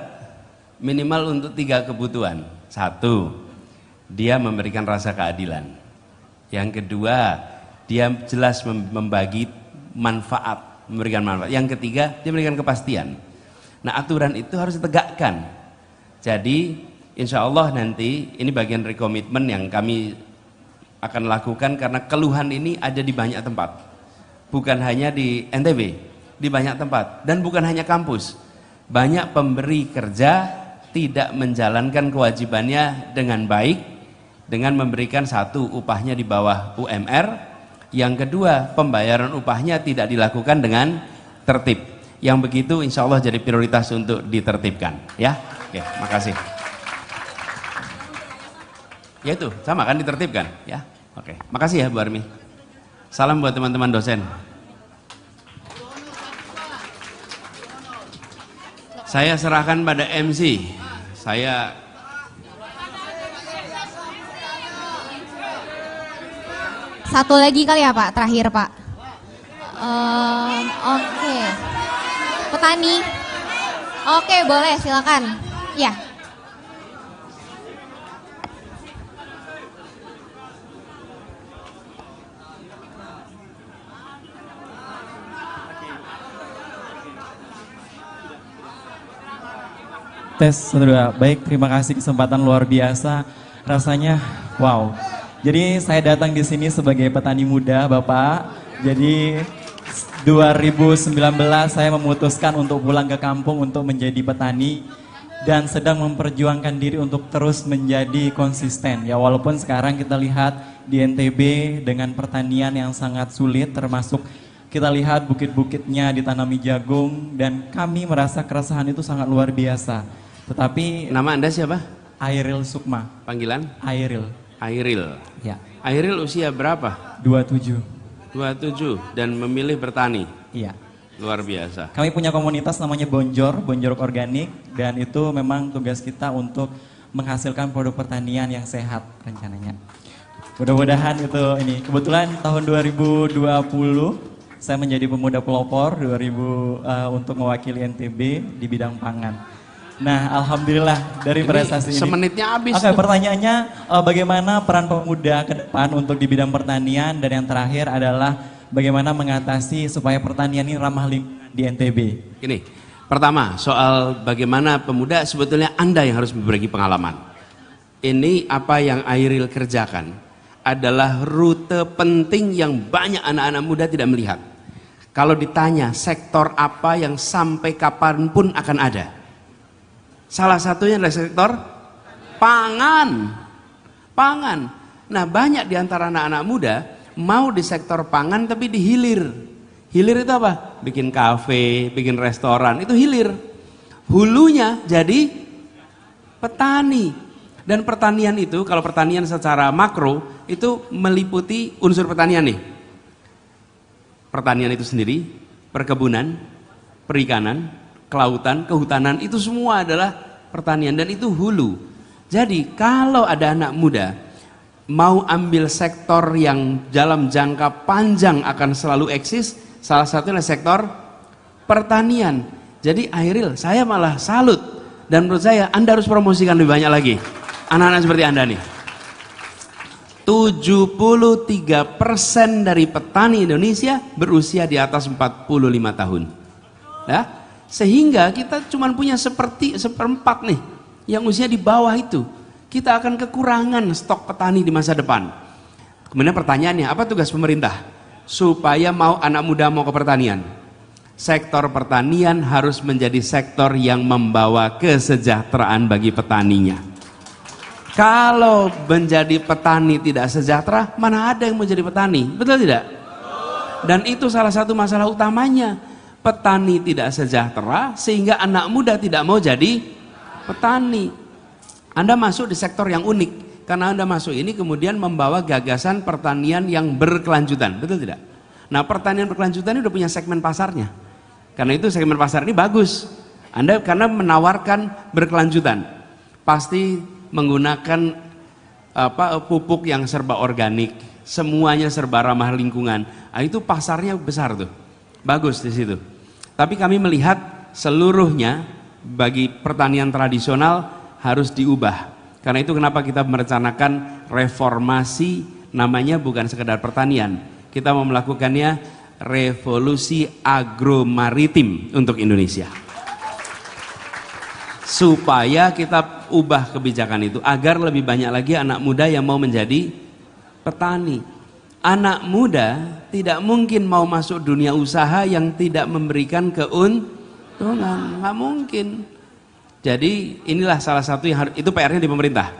minimal untuk 3 kebutuhan. 1, dia memberikan rasa keadilan. Yang kedua, dia jelas membagi manfaat, memberikan manfaat. Yang ketiga, dia memberikan kepastian. Nah, aturan itu harus ditegakkan. Jadi, insya Allah nanti ini bagian dari komitmen yang kami akan lakukan karena keluhan ini ada di banyak tempat. Bukan hanya di NTB, di banyak tempat. Dan bukan hanya kampus. Banyak pemberi kerja tidak menjalankan kewajibannya dengan baik, dengan memberikan 1, upahnya di bawah UMR. Yang kedua, pembayaran upahnya tidak dilakukan dengan tertib. Yang begitu insya Allah jadi prioritas untuk ditertibkan. Ya, oke, makasih. Ya itu, sama kan ditertibkan? Ya, oke. Makasih ya Bu Armi. Salam buat teman-teman dosen. Saya serahkan pada MC. Saya Satu lagi kali ya Pak, terakhir Pak. Oke. Petani. Oke, boleh silakan. Ya. Tes sudah baik, terima kasih kesempatan luar biasa. Rasanya wow. Jadi saya datang di sini sebagai petani muda, Bapak. Jadi 2019 saya memutuskan untuk pulang ke kampung untuk menjadi petani dan sedang memperjuangkan diri untuk terus menjadi konsisten. Ya walaupun sekarang kita lihat di NTB dengan pertanian yang sangat sulit, termasuk kita lihat bukit-bukitnya ditanami jagung dan kami merasa keresahan itu sangat luar biasa. Tetapi nama Anda siapa? Airil Sukma. Panggilan? Airil. Airil. Ya. Airil usia berapa? 27. 27 dan memilih bertani. Iya. Luar biasa. Kami punya komunitas namanya Bonjor Organik dan itu memang tugas kita untuk menghasilkan produk pertanian yang sehat rencananya. Mudah-mudahan itu ini. Kebetulan tahun 2020 saya menjadi pemuda pelopor untuk mewakili NTB di bidang pangan. Nah, alhamdulillah dari prestasi ini. Semenitnya habis. Oke, pertanyaannya bagaimana peran pemuda ke depan untuk di bidang pertanian dan yang terakhir adalah bagaimana mengatasi supaya pertanian ini ramah lingkungan di NTB. Gini, pertama soal bagaimana pemuda sebetulnya Anda yang harus berbagi pengalaman. Ini apa yang Airil kerjakan adalah rute penting yang banyak anak-anak muda tidak melihat. Kalau ditanya sektor apa yang sampai kapanpun akan ada. Salah satunya adalah sektor pangan. Pangan. Nah, banyak di antara anak-anak muda mau di sektor pangan tapi di hilir. Hilir itu apa? Bikin kafe, bikin restoran, itu hilir. Hulunya jadi petani. Dan pertanian itu, kalau pertanian secara makro, itu meliputi unsur pertanian nih. Pertanian itu sendiri, perkebunan, perikanan, kelautan, kehutanan, itu semua adalah pertanian dan itu hulu. Jadi kalau ada anak muda mau ambil sektor yang dalam jangka panjang akan selalu eksis, salah satunya sektor pertanian. Jadi Airil, saya malah salut dan menurut saya Anda harus promosikan lebih banyak lagi anak-anak seperti Anda nih. 73% dari petani Indonesia berusia di atas 45 tahun. Ya? Sehingga kita cuma punya seperempat nih yang usia di bawah itu. Kita akan kekurangan stok petani di masa depan. Kemudian pertanyaannya, apa tugas pemerintah? Supaya anak muda mau ke pertanian. Sektor pertanian harus menjadi sektor yang membawa kesejahteraan bagi petaninya. Kalau menjadi petani tidak sejahtera, mana ada yang mau jadi petani? Betul tidak? Dan itu salah satu masalah utamanya. Petani tidak sejahtera sehingga anak muda tidak mau jadi petani. Anda masuk di sektor yang unik karena Anda masuk ini kemudian membawa gagasan pertanian yang berkelanjutan, betul tidak? Nah, pertanian berkelanjutan ini udah punya segmen pasarnya. Karena itu segmen pasar ini bagus. Anda karena menawarkan berkelanjutan, pasti menggunakan pupuk yang serba organik, semuanya serba ramah lingkungan. Nah, itu pasarnya besar tuh, bagus di situ. Tapi kami melihat seluruhnya bagi pertanian tradisional harus diubah. Karena itu kenapa kita merencanakan reformasi, namanya bukan sekedar pertanian. Kita mau melakukannya revolusi agromaritim untuk Indonesia. Supaya kita ubah kebijakan itu agar lebih banyak lagi anak muda yang mau menjadi petani. Anak muda tidak mungkin mau masuk dunia usaha yang tidak memberikan keuntungan, nggak mungkin. Jadi inilah salah satu yang harus, itu PR-nya di pemerintah.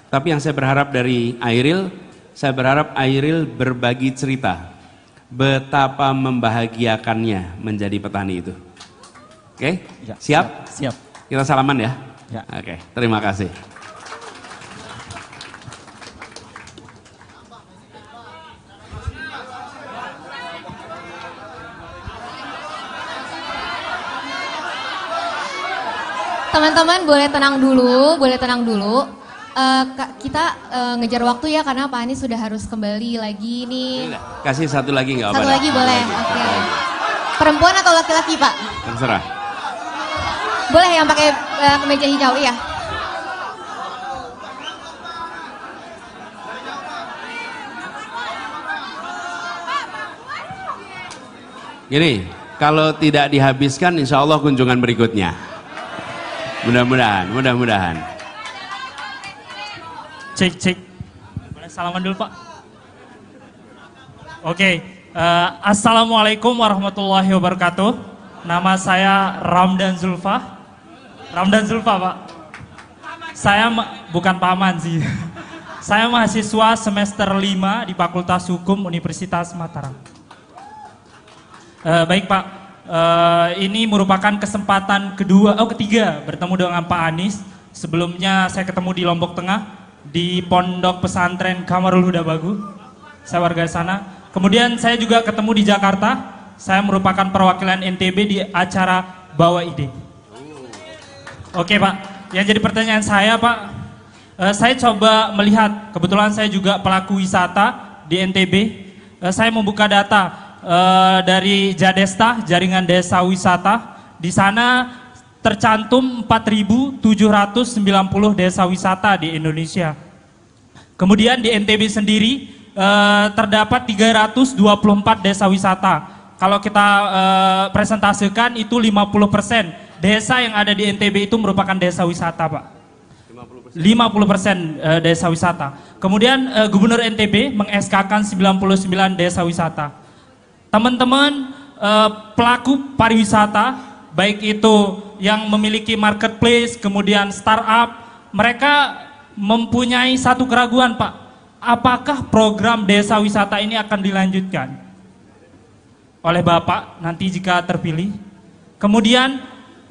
Tapi yang saya berharap dari Airil, saya berharap Airil berbagi cerita betapa membahagiakannya menjadi petani itu. Oke? Ya, Siap? Siap. Kita salaman ya? Ya. Oke, terima kasih. Teman-teman boleh tenang dulu, boleh tenang dulu. Kita ngejar waktu ya karena Pak Anies sudah harus kembali lagi nih. Kasih satu lagi nggak apa-apa. Satu lagi boleh, oke. Perempuan atau laki-laki Pak? Terserah. Boleh yang pakai kemeja hijau ya. Gini, kalau tidak dihabiskan insya Allah kunjungan berikutnya. Mudah-mudahan. Cek. Boleh salaman dulu Pak? Oke, Assalamualaikum warahmatullahi wabarakatuh. Nama saya Ramdan Zulfa. Ramdan Zulfa Pak. Saya bukan paman sih. Saya mahasiswa semester 5 di Fakultas Hukum Universitas Mataram. Baik Pak, ini merupakan kesempatan ketiga bertemu dengan Pak Anies. Sebelumnya saya ketemu di Lombok Tengah, di Pondok Pesantren Kamarul Huda Bagu. Saya warga sana. Kemudian saya juga ketemu di Jakarta. Saya merupakan perwakilan NTB di acara Bawa Ide. Oke Pak, yang jadi pertanyaan saya Pak, saya coba melihat, kebetulan saya juga pelaku wisata di NTB. Saya membuka data dari Jadesta, Jaringan Desa Wisata. Di sana tercantum 4.790 desa wisata di Indonesia. Kemudian di NTB sendiri terdapat 324 desa wisata. Kalau kita presentasikan itu 50% desa yang ada di NTB itu merupakan desa wisata Pak. 50% desa wisata. Kemudian Gubernur NTB meng-SK-kan 99 desa wisata. Teman-teman pelaku pariwisata, baik itu yang memiliki marketplace, kemudian startup, mereka mempunyai satu keraguan Pak. Apakah program desa wisata ini akan dilanjutkan oleh Bapak nanti jika terpilih? Kemudian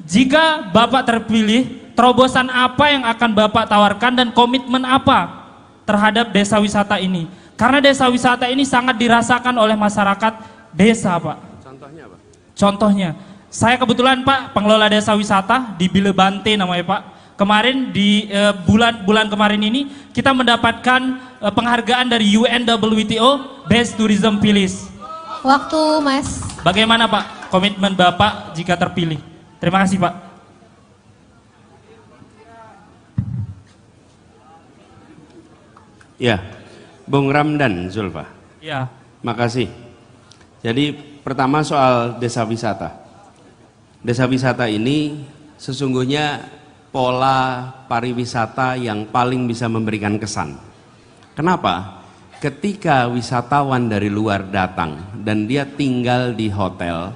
jika Bapak terpilih, terobosan apa yang akan Bapak tawarkan dan komitmen apa terhadap desa wisata ini? Karena desa wisata ini sangat dirasakan oleh masyarakat desa Pak. Contohnya apa? Contohnya, saya kebetulan Pak pengelola desa wisata di Bilebante namanya Pak. Kemarin di bulan kemarin ini kita mendapatkan penghargaan dari UNWTO Best Tourism Village. Waktu Mas. Bagaimana Pak komitmen Bapak jika terpilih? Terima kasih Pak. Ya, Bung Ramdan Zulfa. Ya. Makasih. Jadi pertama soal desa wisata. Desa wisata ini sesungguhnya pola pariwisata yang paling bisa memberikan kesan. Kenapa? Ketika wisatawan dari luar datang dan dia tinggal di hotel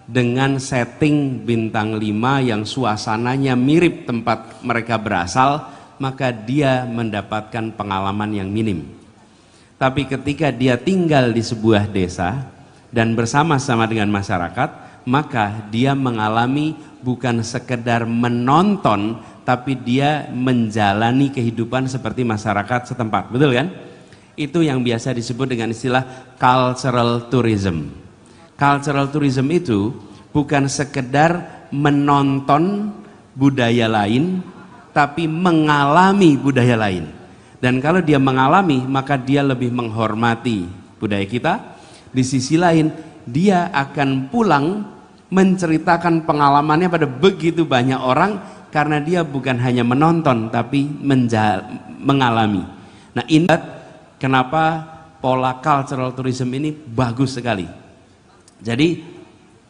dengan setting bintang 5 yang suasananya mirip tempat mereka berasal, maka dia mendapatkan pengalaman yang minim. Tapi ketika dia tinggal di sebuah desa dan bersama-sama dengan masyarakat, maka dia mengalami bukan sekedar menonton, tapi dia menjalani kehidupan seperti masyarakat setempat. Betul kan? Itu yang biasa disebut dengan istilah cultural tourism. Cultural tourism itu bukan sekedar menonton budaya lain, tapi mengalami budaya lain. Dan kalau dia mengalami, maka dia lebih menghormati budaya kita. Di sisi lain, dia akan pulang menceritakan pengalamannya pada begitu banyak orang, karena dia bukan hanya menonton, tapi mengalami. Nah, ini kenapa pola cultural tourism ini bagus sekali. Jadi,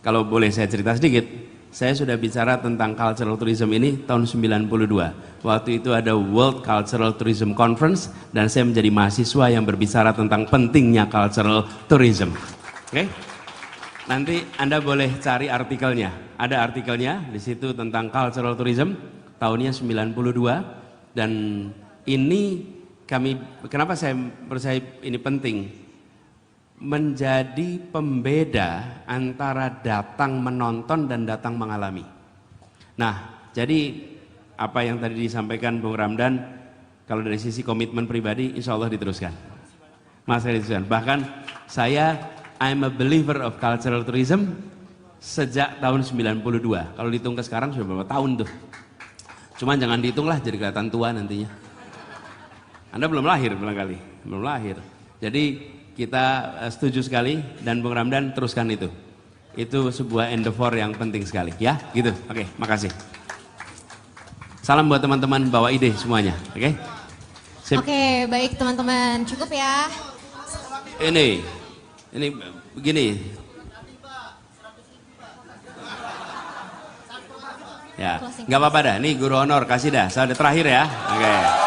kalau boleh saya cerita sedikit, saya sudah bicara tentang cultural tourism ini tahun 92. Waktu itu ada World Cultural Tourism Conference, dan saya menjadi mahasiswa yang berbicara tentang pentingnya cultural tourism. Oke? Nanti Anda boleh cari artikelnya. Ada artikelnya di situ tentang cultural tourism tahunnya 92, dan ini kenapa saya percaya ini penting? Menjadi pembeda antara datang menonton dan datang mengalami. Nah, jadi apa yang tadi disampaikan Bung Ramdan, kalau dari sisi komitmen pribadi, insya Allah diteruskan. Mas diteruskan. Bahkan saya, I'm a believer of cultural tourism sejak tahun 92. Kalau dihitung ke sekarang sudah berapa tahun tuh? Cuman jangan dihitung lah, jadi kelihatan tua nantinya. Anda belum lahir barangkali, belum lahir. Jadi kita setuju sekali, dan Bung Ramdan teruskan itu. Itu sebuah endeavor yang penting sekali, ya, gitu. Oke, makasih. Salam buat teman-teman bawa ide semuanya, oke? Sip. Oke, baik teman-teman, cukup ya. Ini begini. Ya, nggak apa-apa dah. Nih guru honor kasih dah. Saya udah terakhir ya. Oke.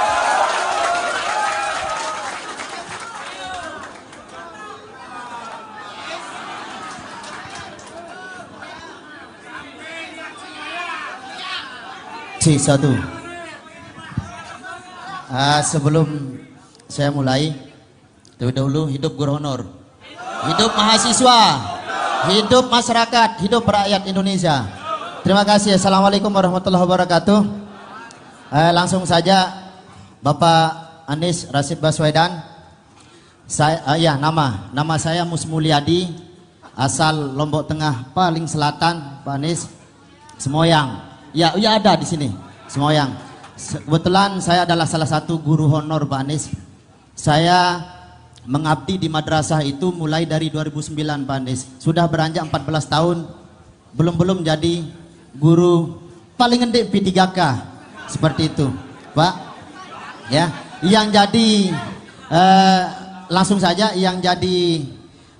C1. Sebelum saya mulai, terlebih dahulu hidup guru honor, hidup mahasiswa, hidup masyarakat, hidup rakyat Indonesia. Terima kasih. Assalamualaikum warahmatullahi wabarakatuh. Langsung saja, Bapak Anies Rashid Baswedan. Nama saya Mus Mulyadi, asal Lombok Tengah paling selatan, Pak Anies, Semoyang. Ya ada di sini, Semoyang. Kebetulan saya adalah salah satu guru honor, Pak Anies. Saya mengabdi di madrasah itu mulai dari 2009, Pak Anies. Sudah beranjak 14 tahun, belum jadi guru paling gede P3K, seperti itu, Pak. Ya, yang jadi langsung saja yang jadi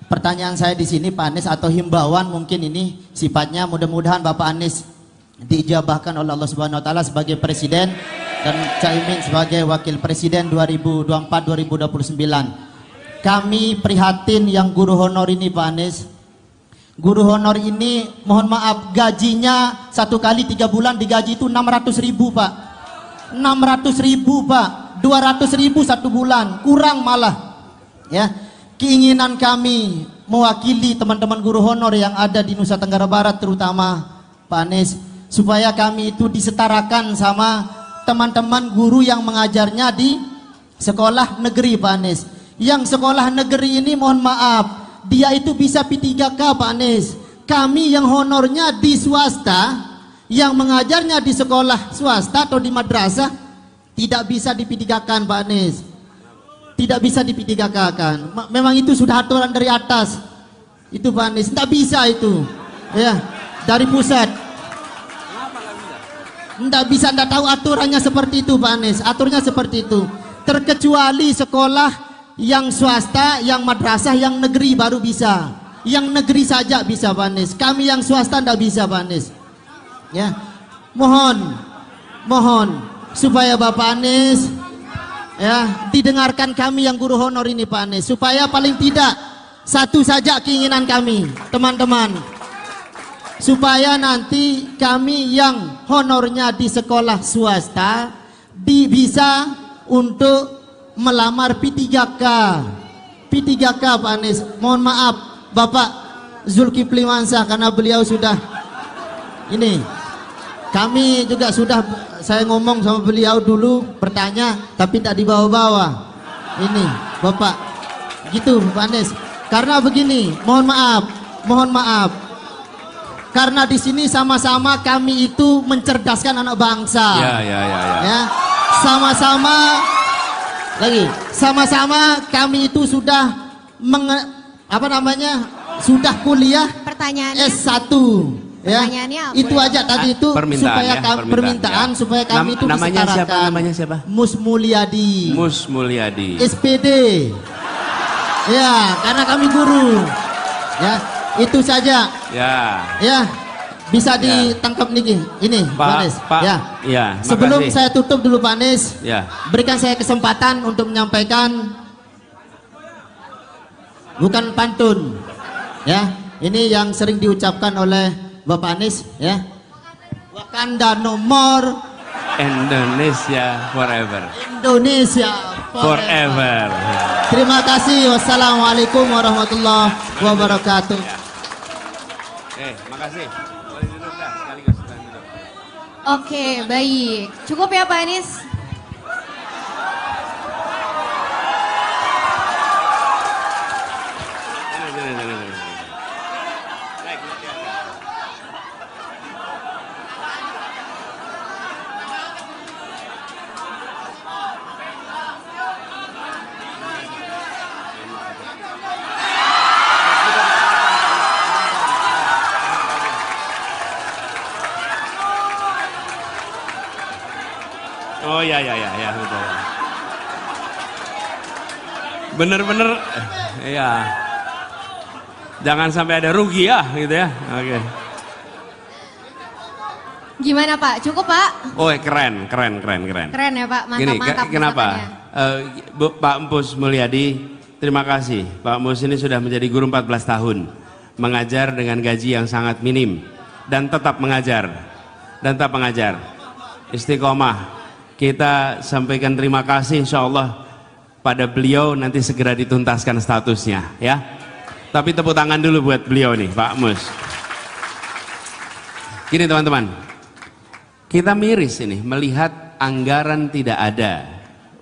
pertanyaan saya di sini, Pak Anies, atau himbauan mungkin ini sifatnya, mudah-mudahan Bapak Anies diijabahkan oleh Allah Subhanahu wa taala sebagai presiden dan Caimin sebagai wakil presiden 2024-2029. Kami prihatin yang guru honor ini, Pak Anies. Guru honor ini mohon maaf, gajinya 1 kali 3 bulan digaji itu 600.000, Pak. 600.000, Pak. 200.000 1 bulan, kurang malah. Ya. Keinginan kami mewakili teman-teman guru honor yang ada di Nusa Tenggara Barat terutama, Pak Anies, supaya kami itu disetarakan sama teman-teman guru yang mengajarnya di sekolah negeri, Pak Anies. Yang sekolah negeri ini mohon maaf, dia itu bisa P3K, Pak Anies. Kami yang honornya di swasta, yang mengajarnya di sekolah swasta atau di madrasah, tidak bisa di P3K-kan, Pak Anies. Tidak bisa di P3K-kan. Memang itu sudah aturan dari atas. Itu, Pak Anies, tidak bisa itu. Ya, dari pusat. Tidak bisa, tidak tahu aturannya seperti itu, Pak Anies. Aturnya seperti itu. Terkecuali sekolah yang swasta, yang madrasah, yang negeri baru bisa. Yang negeri saja bisa, Pak Anies. Kami yang swasta tidak bisa, Pak Anies. Ya, mohon supaya Bapak Anies ya didengarkan kami yang guru honor ini, Pak Anies. Supaya paling tidak satu saja keinginan kami, teman-teman. Supaya nanti kami yang honornya di sekolah swasta bisa untuk melamar P3K. P3K, Pak Anies. Mohon maaf Bapak Zulkifli Mansah, karena beliau sudah ini, kami juga sudah, saya ngomong sama beliau dulu bertanya tapi tak dibawa-bawa. Ini Bapak gitu, Pak Anies. Karena begini, mohon maaf Karena di sini sama-sama kami itu mencerdaskan anak bangsa. Ya. Sama-sama sama-sama kami itu sudah sudah kuliah Pertanyaannya? S1. Ya. Pertanyaannya apa? Itu aja tadi itu permintaan supaya kami itu namanya siapa? disetarakan. Namanya siapa? Mus Mulyadi. Mus Mulyadi. SPD. Ya, karena kami guru. Ya, itu saja. Ya. Bisa ditangkap nih ini, Pak Anies. Ya. Ya, sebelum makasih. saya tutup dulu Pak Anies, berikan saya kesempatan untuk menyampaikan bukan pantun. Ya, ini yang sering diucapkan oleh Bapak Anies ya. Wakanda no more, Indonesia forever. Indonesia Forever. Terima kasih. Wassalamualaikum warahmatullahi wabarakatuh. Makasih. Oke, baik. Cukup ya Pak Anies? Oh ya betul. Bener-bener ya. Jangan sampai ada rugi ya gitu ya. Oke. Gimana Pak? Cukup Pak? Oh keren. Keren ya Pak, mantap-mantap. Kenapa? Pak Mpus Mulyadi, terima kasih. Pak Mpus ini sudah menjadi guru 14 tahun. Mengajar dengan gaji yang sangat minim. Dan tetap mengajar. Istiqomah. Kita sampaikan terima kasih insya Allah pada beliau, nanti segera dituntaskan statusnya ya. Tapi tepuk tangan dulu buat beliau nih Pak Mus. Gini teman-teman, kita miris ini melihat anggaran tidak ada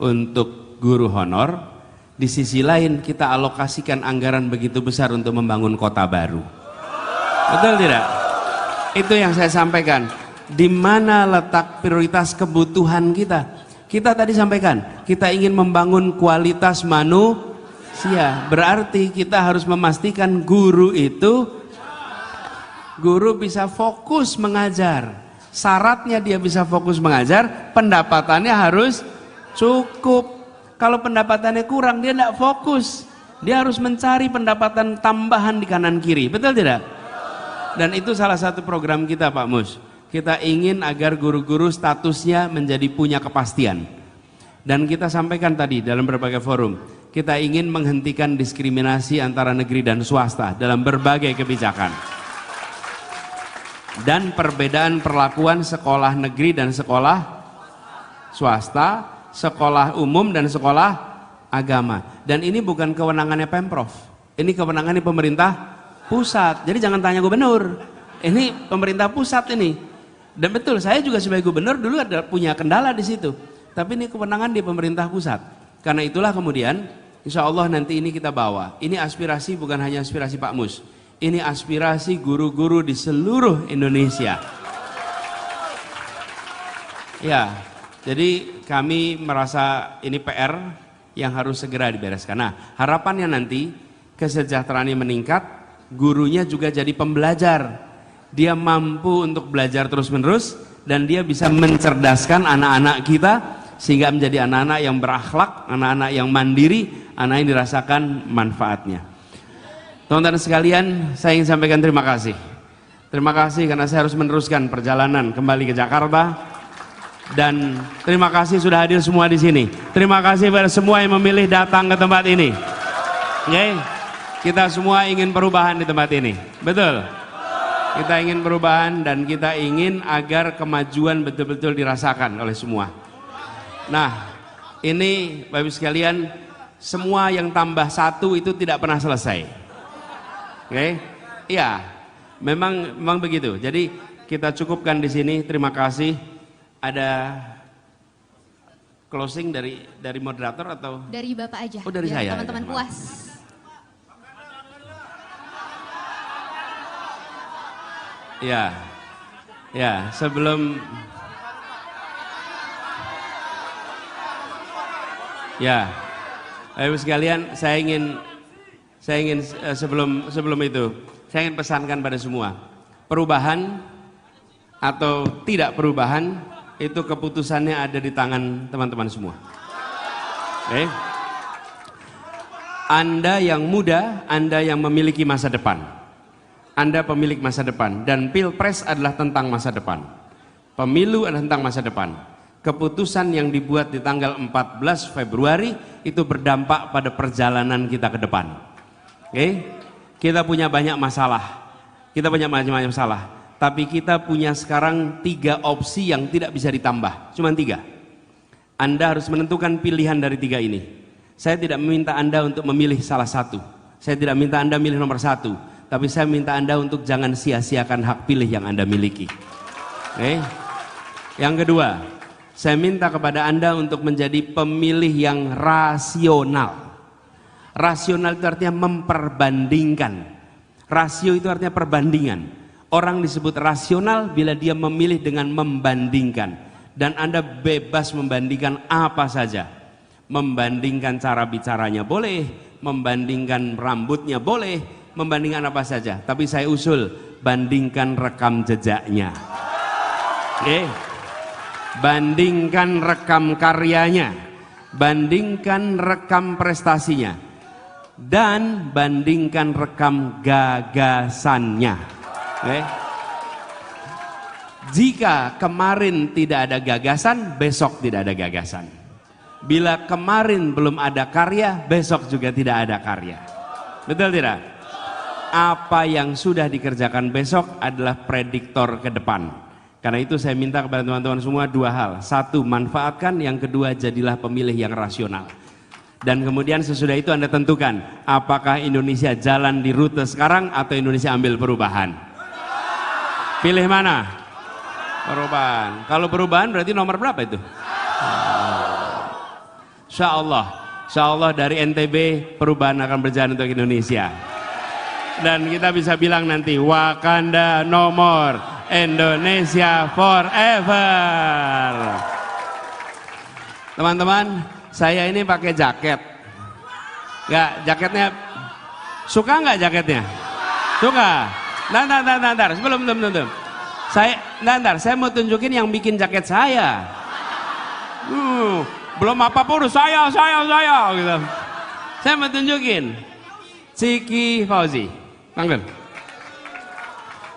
untuk guru honor. Di sisi lain kita alokasikan anggaran begitu besar untuk membangun kota baru. Betul tidak? Itu yang saya sampaikan. Di mana letak prioritas kebutuhan kita? Kita tadi sampaikan, kita ingin membangun kualitas manusia. Berarti kita harus memastikan guru bisa fokus mengajar. Syaratnya dia bisa fokus mengajar, pendapatannya harus cukup. Kalau pendapatannya kurang, dia tidak fokus. Dia harus mencari pendapatan tambahan di kanan kiri. Betul tidak? Dan itu salah satu program kita Pak Mus. Kita ingin agar guru-guru statusnya menjadi punya kepastian. Dan kita sampaikan tadi dalam berbagai forum, kita ingin menghentikan diskriminasi antara negeri dan swasta dalam berbagai kebijakan. Dan perbedaan perlakuan sekolah negeri dan sekolah swasta, sekolah umum dan sekolah agama. Dan ini bukan kewenangannya Pemprov, ini kewenangannya pemerintah pusat. Jadi jangan tanya gubernur, ini pemerintah pusat ini. Dan betul, saya juga sebagai gubernur dulu ada punya kendala di situ. Tapi ini kewenangan di pemerintah pusat. Karena itulah kemudian, insya Allah nanti ini kita bawa. Ini aspirasi bukan hanya aspirasi Pak Mus. Ini aspirasi guru-guru di seluruh Indonesia. Ya, jadi kami merasa ini PR yang harus segera dibereskan. Nah, harapannya nanti kesejahteraannya meningkat, gurunya juga jadi pembelajar. Dia mampu untuk belajar terus-menerus dan dia bisa mencerdaskan anak-anak kita sehingga menjadi anak-anak yang berakhlak, anak-anak yang mandiri, anak yang dirasakan manfaatnya. Teman-teman sekalian, saya ingin sampaikan terima kasih. Terima kasih karena saya harus meneruskan perjalanan kembali ke Jakarta. Dan terima kasih sudah hadir semua di sini. Terima kasih pada semua yang memilih datang ke tempat ini. Oke, kita semua ingin perubahan di tempat ini. Betul. Kita ingin perubahan dan kita ingin agar kemajuan betul-betul dirasakan oleh semua. Nah, ini Bapak Ibu sekalian, semua yang tambah satu itu tidak pernah selesai. Oke? Iya, memang begitu. Jadi kita cukupkan di sini. Terima kasih. Ada closing dari moderator atau? Dari Bapak aja. Oh, dari saya. Teman-teman ya, puas. Ya, sebelum ya, Ibu sekalian, saya ingin sebelum itu, saya ingin pesankan pada semua, perubahan atau tidak perubahan itu keputusannya ada di tangan teman-teman semua. Oke? Anda yang muda, Anda yang memiliki masa depan. Anda pemilik masa depan, dan Pilpres adalah tentang masa depan. Pemilu adalah tentang masa depan. Keputusan yang dibuat di tanggal 14 Februari itu berdampak pada perjalanan kita ke depan. Oke? Kita punya banyak masalah. Kita punya macam-macam masalah. Tapi kita punya sekarang 3 opsi yang tidak bisa ditambah. Cuma 3. Anda harus menentukan pilihan dari 3 ini. Saya tidak meminta Anda untuk memilih salah satu. Saya tidak minta Anda milih nomor 1. Tapi saya minta Anda untuk jangan sia-siakan hak pilih yang Anda miliki. Oke? Yang kedua, saya minta kepada Anda untuk menjadi pemilih yang rasional. Rasional itu artinya memperbandingkan. Rasio itu artinya perbandingan. Orang disebut rasional bila dia memilih dengan membandingkan. Dan Anda bebas membandingkan apa saja. Membandingkan cara bicaranya boleh, membandingkan rambutnya boleh, membandingkan apa saja, tapi saya usul bandingkan rekam jejaknya, bandingkan rekam karyanya, bandingkan rekam prestasinya, dan bandingkan rekam gagasannya. Jika kemarin tidak ada gagasan, besok tidak ada gagasan. Bila kemarin belum ada karya, besok juga tidak ada karya. Betul tidak? Apa yang sudah dikerjakan besok adalah prediktor ke depan. Karena itu saya minta kepada teman-teman semua 2 hal. 1, manfaatkan. Yang kedua, jadilah pemilih yang rasional. Dan kemudian sesudah itu Anda tentukan apakah Indonesia jalan di rute sekarang atau Indonesia ambil perubahan. Pilih mana? Perubahan. Kalau perubahan berarti nomor berapa itu? Insya Allah dari NTB perubahan akan berjalan untuk Indonesia. Dan kita bisa bilang nanti Wakanda no more, Indonesia forever. Teman-teman, saya ini pakai jaket. Enggak, jaketnya suka nggak jaketnya? Suka. Nanti, sebelum. Saya mau tunjukin yang bikin jaket saya. Belum apa-apa udah saya gitu. Saya mau tunjukin Ciki Fauzi. Panggil.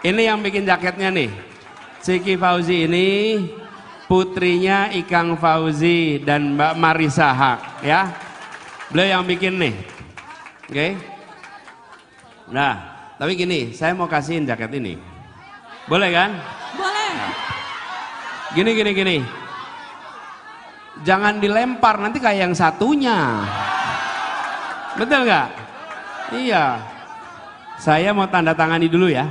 Ini yang bikin jaketnya nih. Ciki Fauzi ini putrinya Ikang Fauzi dan Mbak Marisa Haq, ya. Beliau yang bikin nih. Oke. Nah, tapi gini, saya mau kasihin jaket ini. Boleh kan? Boleh. Gini. Jangan dilempar, nanti kayak yang satunya. Betul nggak? Iya. Saya mau tanda tangani dulu ya.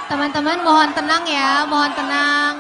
Teman-teman mohon tenang ya, mohon tenang.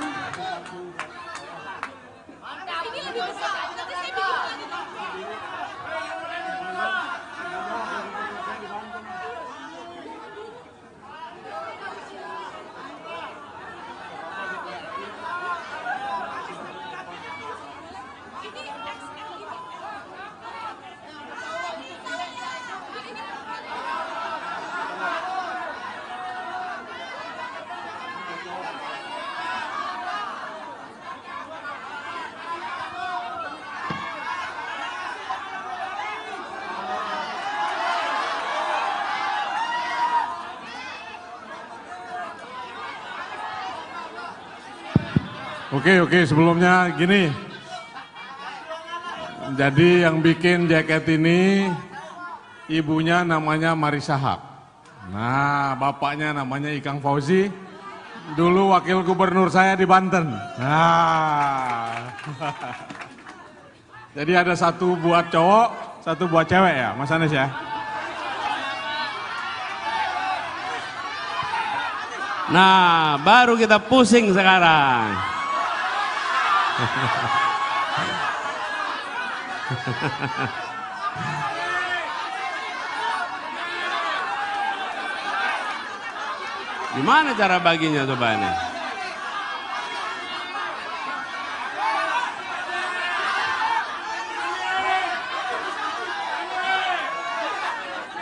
Oke, sebelumnya gini. Jadi yang bikin jaket ini ibunya namanya Marisa Haq. Nah, bapaknya namanya Ikang Fauzi. Dulu wakil gubernur saya di Banten. Nah. Jadi ada 1 buat cowok, 1 buat cewek ya, Mas Anies ya. Nah, baru kita pusing sekarang. Gimana cara baginya coba ini?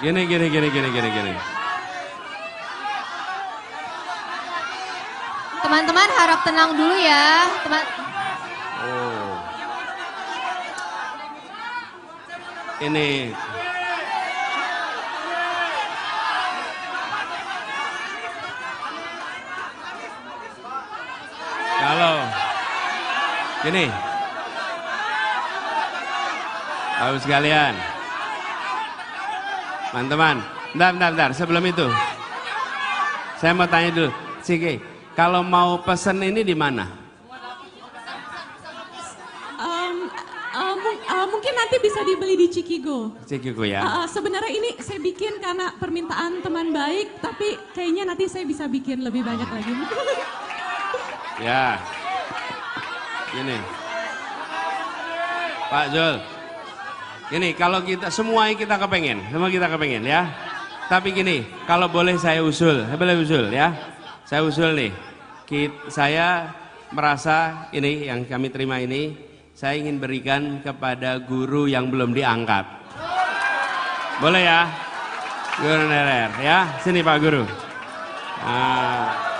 Gini. Teman-teman harap tenang dulu ya. Oh. Ini. Kalau gini, Bapak sekalian, teman-teman, bentar, sebelum itu, saya mau tanya dulu, Siki, kalau mau pesen ini di mana? Mungkin nanti bisa dibeli di Cikigo. Cikigo ya. Sebenarnya ini saya bikin karena permintaan teman baik, tapi kayaknya nanti saya bisa bikin lebih banyak lagi. Ya, gini, Pak Jul, gini kalau kita semua kita kepengen ya. Tapi gini, kalau boleh saya usul ya. Saya usul nih, saya merasa ini yang kami terima ini, saya ingin berikan kepada guru yang belum diangkat. Boleh ya, Guru Nerer ya, sini Pak Guru. Nah.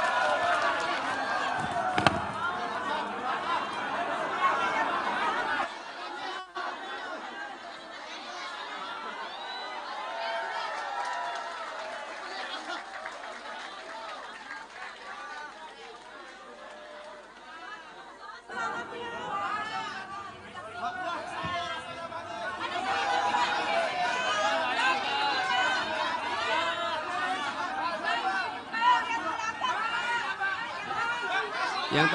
Yang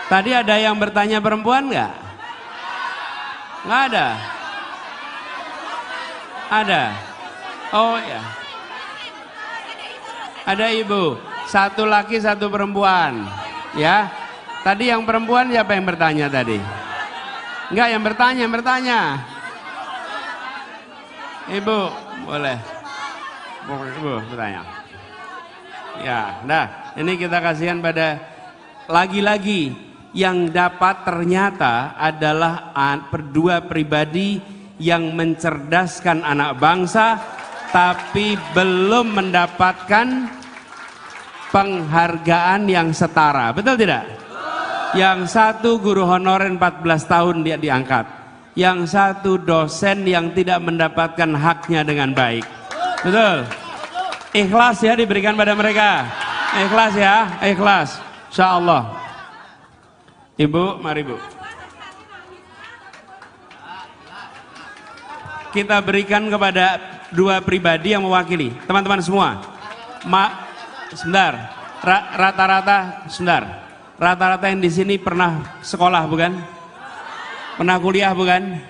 tadi ada yang bertanya perempuan nggak? Nggak ada. Ada. Oh ya. Ada ibu. Satu laki, satu perempuan. Ya. Tadi yang perempuan siapa yang bertanya tadi? Enggak, yang bertanya. Ibu, boleh. Ibu bertanya. Ya, nah ini kita kasihan pada lagi-lagi yang dapat ternyata adalah dua pribadi yang mencerdaskan anak bangsa tapi belum mendapatkan penghargaan yang setara, betul tidak? Yang satu guru honorer 14 tahun dia diangkat, yang satu dosen yang tidak mendapatkan haknya dengan baik, betul? Ikhlas ya diberikan pada mereka. Ikhlas ya, ikhlas. Insyaallah. Ibu, mari Bu. Kita berikan kepada dua pribadi yang mewakili. Teman-teman semua. Sebentar. Rata-rata yang di sini pernah sekolah bukan? Pernah kuliah bukan?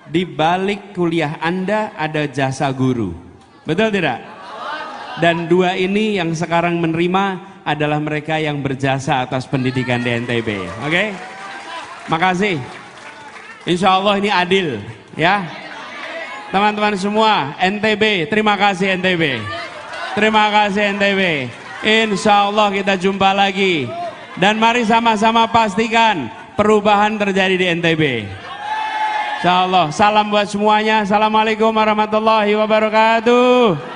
Di balik kuliah Anda ada jasa guru. Betul tidak? Dan dua ini yang sekarang menerima adalah mereka yang berjasa atas pendidikan di NTB. Oke? Makasih. Insya Allah ini adil. Ya. Teman-teman semua, NTB, terima kasih NTB. Terima kasih NTB. Insya Allah kita jumpa lagi. Dan mari sama-sama pastikan perubahan terjadi di NTB. Insya Allah. Salam buat semuanya. Assalamualaikum warahmatullahi wabarakatuh.